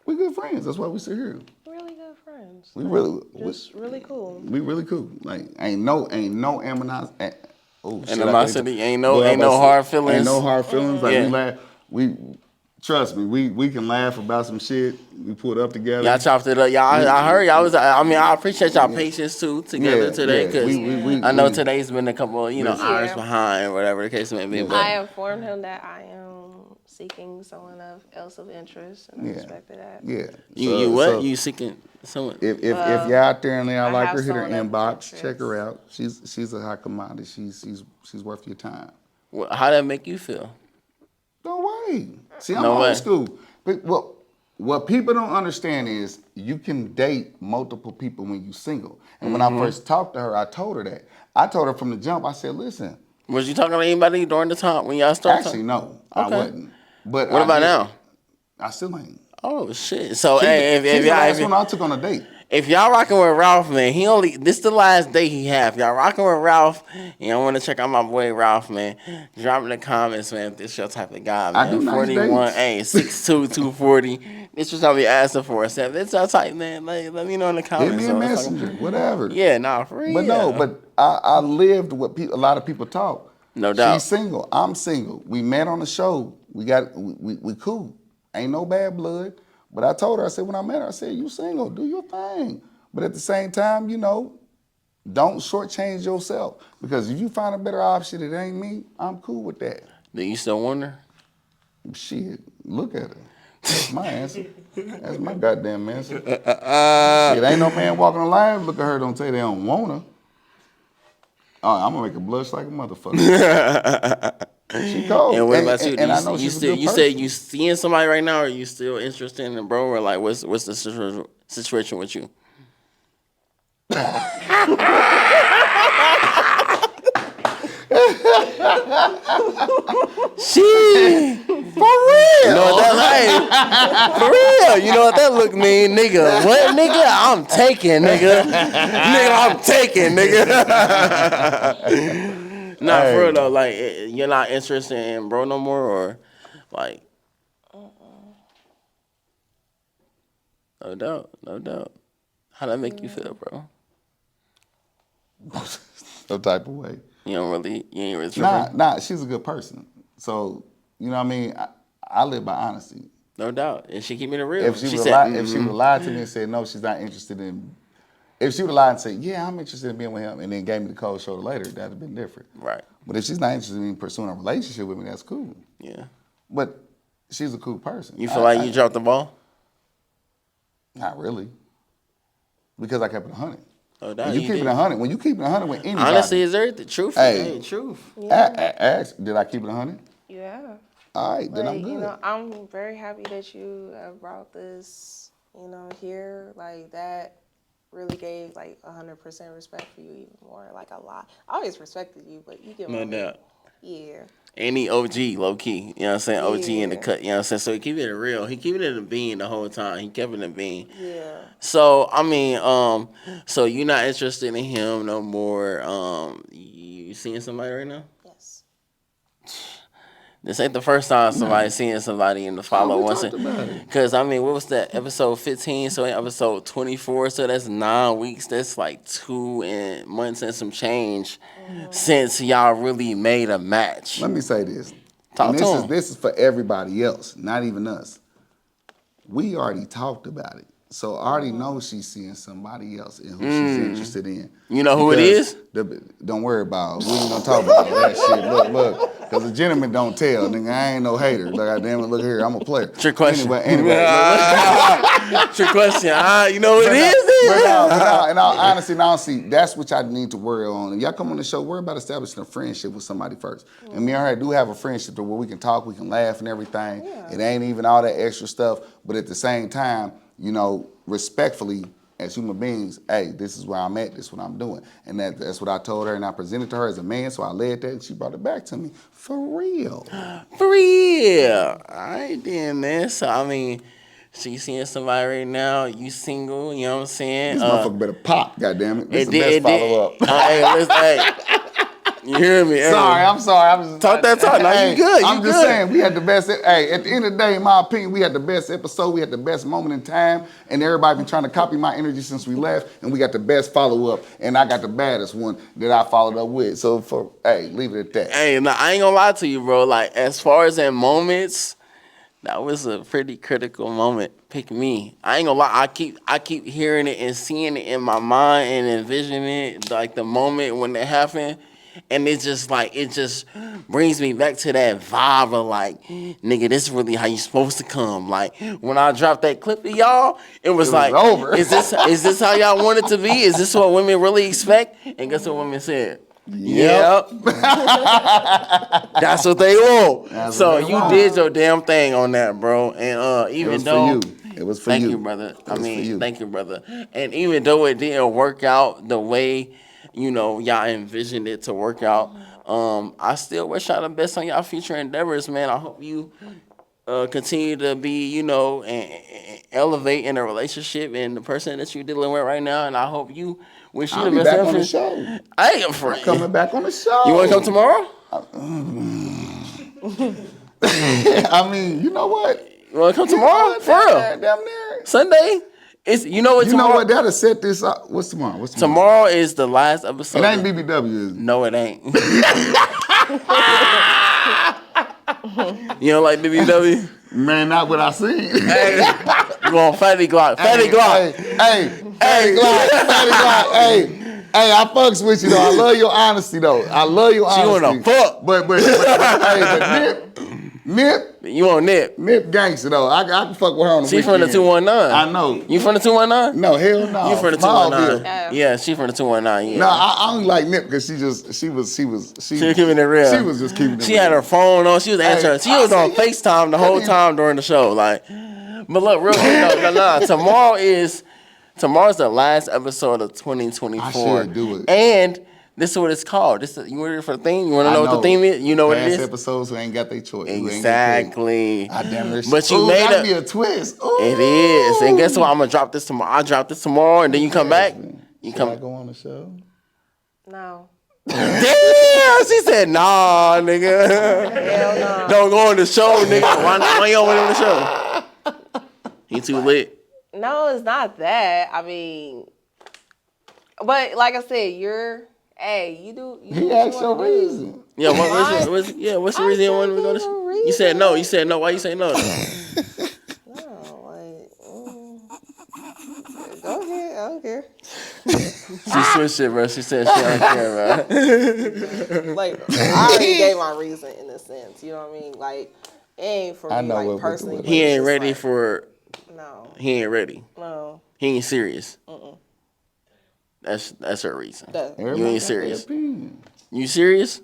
Speaker 3: We good friends. That's why we sit here.
Speaker 2: Really good friends.
Speaker 3: We really
Speaker 2: Just really cool.
Speaker 3: We really cool. Like ain't no animosity.
Speaker 1: Animosity. Ain't no hard feelings.
Speaker 3: Ain't no hard feelings. Like
Speaker 1: Yeah.
Speaker 3: we laugh. Trust me. We can laugh about some shit. We pulled up together.
Speaker 1: Y'all chopped it up. Y'all, I heard y'all was. I mean, I appreciate y'all patience too together
Speaker 3: Yeah,
Speaker 1: today
Speaker 3: yeah.
Speaker 1: because I know today's been a couple, hours behind, whatever the case may be. But
Speaker 2: I informed him that I am seeking someone else of interest, and I respected that.
Speaker 3: Yeah.
Speaker 1: you what? You seeking someone?
Speaker 3: If you're out there and y'all like
Speaker 2: have
Speaker 3: her, hit her
Speaker 2: someone of
Speaker 3: inbox.
Speaker 2: interest.
Speaker 3: Check her out. She's a high commodity. She's worth your time.
Speaker 1: How that make you feel?
Speaker 3: No way. See, I'm
Speaker 1: No way.
Speaker 3: old school. But what people don't understand is you can date multiple people when you're single. And when I first talked to her, I told her that. I told her from the jump, I said, listen.
Speaker 1: Was you talking to anybody during the time when y'all started?
Speaker 3: Actually,
Speaker 1: talking?
Speaker 3: no, I wasn't. But
Speaker 1: What about now?
Speaker 3: I still ain't.
Speaker 1: Oh shit! So
Speaker 3: She's
Speaker 1: hey,
Speaker 3: the last one I took on a date.
Speaker 1: if y'all rocking with Ralph, man, this the last day he have. Y'all rocking with Ralph, and y'all want to check out my boy Ralph, man. Drop in the comments, man, if this your type of guy, man.
Speaker 3: I do nice
Speaker 1: 41,
Speaker 3: dates.
Speaker 1: hey, 6'2", 240. This was what I be asking for. So if it's your type, man, let me know in the
Speaker 3: Hit
Speaker 1: comments.
Speaker 3: me a messenger, whatever.
Speaker 1: Yeah, nah, for real.
Speaker 3: But no, but I lived what a lot of people talk.
Speaker 1: No doubt.
Speaker 3: She's single. I'm single. We met on the show. We cool. Ain't no bad blood. But I told her, I said, when I met her, I said, you single, do your thing. But at the same time, don't shortchange yourself. Because if you find a better option, it ain't me, I'm cool with that.
Speaker 1: Do you still want her?
Speaker 3: Shit, look at her. That's my answer. That's my goddamn answer. Shit, ain't no man walking alive, look at her, don't say they don't want her. Oh, I'm gonna make her blush like a motherfucker. She cold.
Speaker 1: And what about you?
Speaker 3: And I know she's a good
Speaker 1: you
Speaker 3: person.
Speaker 1: said you seeing somebody right now, or you still interested in a bro, or like what's the situation with you? Shit, for real. You know what that like? For real. You know what that look mean, nigga? What, nigga? I'm taking, nigga. Nigga, I'm taking, nigga. Nah, for real though. Like, you're not interested in bro no more, or like? No doubt, no doubt. How that make you feel, bro?
Speaker 3: No type of way.
Speaker 1: You ain't really tripping?
Speaker 3: Nah, she's a good person. So, you know what I mean? I live by honesty.
Speaker 1: No doubt. And she keep it real.
Speaker 3: If she would have lied to me and said, no, she's not interested in, if she would have lied and said, yeah, I'm interested in being with him, and then gave me the cold shoulder later, that would have been different.
Speaker 1: Right.
Speaker 3: But if she's not interested in pursuing a relationship with me, that's cool.
Speaker 1: Yeah.
Speaker 3: But she's a cool person.
Speaker 1: You feel like you dropped the ball?
Speaker 3: Not really. Because I kept it 100.
Speaker 1: Oh, that
Speaker 3: When you keep it 100, when you keep it 100 with anybody.
Speaker 1: Honestly, is there the truth?
Speaker 3: Hey.
Speaker 1: Truth.
Speaker 3: Ask, did I keep it 100?
Speaker 2: Yeah.
Speaker 3: All right, then I'm
Speaker 2: Like,
Speaker 3: good.
Speaker 2: you know, I'm very happy that you have brought this, you know, here. Like, that really gave, like, 100% respect for you even more. Like, a lot. I always respected you, but you give
Speaker 1: No
Speaker 2: me,
Speaker 1: doubt.
Speaker 2: yeah.
Speaker 1: And he OG, low key. You know what I'm saying? OG in the
Speaker 2: Yeah.
Speaker 1: cut. You know what I'm saying? So he keep it real. He keep it in the bean the whole time. He kept it in the bean.
Speaker 2: Yeah.
Speaker 1: So I mean, so you're not interested in him no more. You seeing somebody right now?
Speaker 2: Yes.
Speaker 1: This ain't the first time somebody seeing somebody in the follow
Speaker 3: we
Speaker 1: once.
Speaker 3: talked about it.
Speaker 1: Cause I mean, what was that? Episode 15. So in episode 24. So that's 9 weeks. That's like 2 months and some change since y'all really made a match.
Speaker 3: Let me say this.
Speaker 1: Talk
Speaker 3: And
Speaker 1: to him.
Speaker 3: this is for everybody else, not even us. We already talked about it. So I already know she's seeing somebody else and who she's interested in.
Speaker 1: You know who it is?
Speaker 3: Don't worry about it. We ain't gonna talk about that shit. Look. Because the gentleman don't tell. Nigga, I ain't no hater. Like, damn it, look here, I'm a player.
Speaker 1: Trick question.
Speaker 3: Anyway.
Speaker 1: Trick question. You know what it is?
Speaker 3: But in all honesty, that's what y'all need to worry on. If y'all come on the show, worry about establishing a friendship with somebody first. And me and her do have a friendship to where we can talk, we can laugh and everything.
Speaker 2: Yeah.
Speaker 3: It ain't even all that extra stuff. But at the same time, you know, respectfully, as human beings, hey, this is where I'm at, this is what I'm doing. And that's what I told her, and I presented to her as a man, so I led that, and she brought it back to me. For real.
Speaker 1: For real. All right then, man. So, I mean, so you seeing somebody right now, you single, you know what I'm saying?
Speaker 3: This motherfucker better pop, goddammit. This is the best follow-up.
Speaker 1: Hey, listen, you hear me? Hey.
Speaker 3: I'm sorry. I'm just
Speaker 1: Talk that talk. Now you good.
Speaker 3: I'm just saying, we had the best. Hey, at the end of the day, in my opinion, we had the best episode. We had the best moment in time, and everybody been trying to copy my energy since we left, and we got the best follow-up, and I got the baddest one that I followed up with. So, leave it at that.
Speaker 1: Hey, now, I ain't gonna lie to you, bro. Like, as far as in moments, that was a pretty critical moment. Pick me. I ain't gonna lie. I keep hearing it and seeing it in my mind and envisioning it, like the moment when it happened. And it's just like, it just brings me back to that vibe of like, nigga, this is really how you supposed to come. Like, when I dropped that clip to y'all, it was like,
Speaker 3: over.
Speaker 1: is this how y'all want it to be? Is this what women really expect? And guess what women said? Yep. That's what they want.
Speaker 3: That's
Speaker 1: So
Speaker 3: what they
Speaker 1: you
Speaker 3: want.
Speaker 1: did your damn thing on that, bro. And even
Speaker 3: It was
Speaker 1: though
Speaker 3: for you. It was for
Speaker 1: thank
Speaker 3: you.
Speaker 1: you, brother.
Speaker 3: It was for you.
Speaker 1: Thank you, brother. And even though it didn't work out the way, you know, y'all envisioned it to work out, I still wish y'all the best on y'all future endeavors, man. I hope you continue to be, you know, and elevate in a relationship and the person that you're dealing with right now. And I hope you wish you
Speaker 3: I'll
Speaker 1: the
Speaker 3: be
Speaker 1: best.
Speaker 3: back on the show.
Speaker 1: I ain't afraid.
Speaker 3: I'm coming back on the show.
Speaker 1: You want to come tomorrow?
Speaker 3: I mean, you know what?
Speaker 1: You want to come tomorrow? For real?
Speaker 3: Damn near.
Speaker 1: Sunday? It's you know what
Speaker 3: You
Speaker 1: tomorrow?
Speaker 3: know what? That'll set this up. What's tomorrow?
Speaker 1: Tomorrow is the last episode.
Speaker 3: It ain't BBW, is it?
Speaker 1: No, it ain't. You don't like BBW?
Speaker 3: Man, not what I seen.
Speaker 1: Hey, you want Fatty Glock? Fatty Glock.
Speaker 3: Hey, Fatty Glock. Hey, I fucks with you though. I love your honesty though. I love your
Speaker 1: She
Speaker 3: honesty.
Speaker 1: wanna fuck.
Speaker 3: But Nip
Speaker 1: You want Nip?
Speaker 3: gangster though. I can fuck with her on the
Speaker 1: She
Speaker 3: weekend.
Speaker 1: from the 219.
Speaker 3: I know.
Speaker 1: You from the 219?
Speaker 3: No, hell no.
Speaker 1: You from the
Speaker 3: Smallville.
Speaker 1: 219?
Speaker 2: Yeah.
Speaker 1: Yeah, she from the 219. Yeah.
Speaker 3: No, I only like Nip because she was
Speaker 1: keeping it real.
Speaker 3: She was just keeping it
Speaker 1: She
Speaker 3: real.
Speaker 1: had her phone on. She was answering. She was on FaceTime the whole time during the show. Like, but look, real quick, no. Tomorrow's the last episode of 2024.
Speaker 3: I should do it.
Speaker 1: And this is what it's called. You ready for the theme? You want to know what the theme is? You know what it
Speaker 3: Past
Speaker 1: is?
Speaker 3: episodes who ain't got their choice.
Speaker 1: Exactly.
Speaker 3: I damn near.
Speaker 1: But you made
Speaker 3: that'd
Speaker 1: it.
Speaker 3: be a twist. Ooh.
Speaker 1: It is. And guess what? I'm gonna drop this tomorrow. I drop this tomorrow, and then you come back. You
Speaker 3: Should I
Speaker 1: come.
Speaker 3: go on the show?
Speaker 2: No.
Speaker 1: Damn, she said, nah, nigga.
Speaker 2: Hell no.
Speaker 1: Don't go on the show, nigga. Why you don't want on the show? He too lit.
Speaker 2: No, it's not that. I mean, but like I said, you do
Speaker 3: He
Speaker 2: what
Speaker 3: asked
Speaker 2: you
Speaker 3: your
Speaker 2: wanna do.
Speaker 3: reason.
Speaker 1: Yeah, what's the reason you want to go to show? You said no. You said no. Why you say no?
Speaker 2: No, like, go ahead. I don't care.
Speaker 1: She switched it, bro. She said she don't care, bro.
Speaker 2: Like, I already gave my reason in a sense. You know what I mean? Like, it ain't for
Speaker 3: I
Speaker 2: me,
Speaker 3: know
Speaker 2: like,
Speaker 3: what we're
Speaker 2: personally.
Speaker 3: doing.
Speaker 2: but
Speaker 1: He
Speaker 2: it's
Speaker 1: ain't
Speaker 2: just
Speaker 1: ready
Speaker 2: like,
Speaker 1: for.
Speaker 2: No.
Speaker 1: He ain't ready.
Speaker 2: No.
Speaker 1: He ain't serious. That's her reason.
Speaker 2: That-
Speaker 3: Everybody
Speaker 1: ain't
Speaker 3: got
Speaker 1: serious.
Speaker 3: their opinion.
Speaker 1: You serious?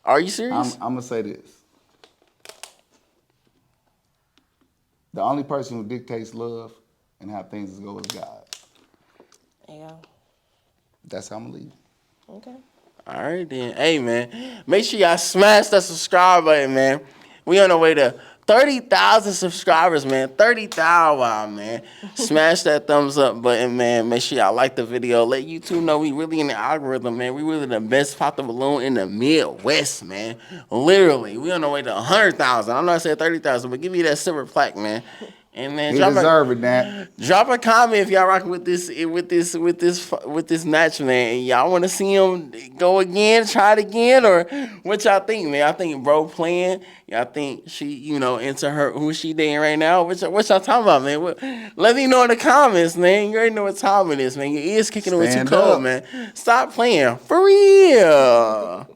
Speaker 1: Are you serious?
Speaker 3: I'm gonna say this. The only person who dictates love and how things go is God.
Speaker 2: Yeah.
Speaker 3: That's how I'm gonna leave.
Speaker 2: Okay.
Speaker 1: All right, then. Hey, man, make sure y'all smash that subscribe button, man. We on our way to 30,000 subscribers, man. 30,000, wow, man. Smash that thumbs up button, man. Make sure y'all like the video. Let YouTube know we really in the algorithm, man. We really the best pop the balloon in the Midwest, man. Literally. We on our way to 100,000. I'm not saying 30,000, but give me that silver plaque, man. And man,
Speaker 3: You deserve it, Dan.
Speaker 1: drop a comment if y'all rocking with this match, man. And y'all want to see him go again, try it again, or what y'all think, man? I think bro playing. Y'all think she, into her who she dating right now? What y'all talking about, man? Let me know in the comments, man. You already know what time it is, man. Your ears kicking it with too
Speaker 3: Stand
Speaker 1: cold,
Speaker 3: up.
Speaker 1: man. Stop playing for real.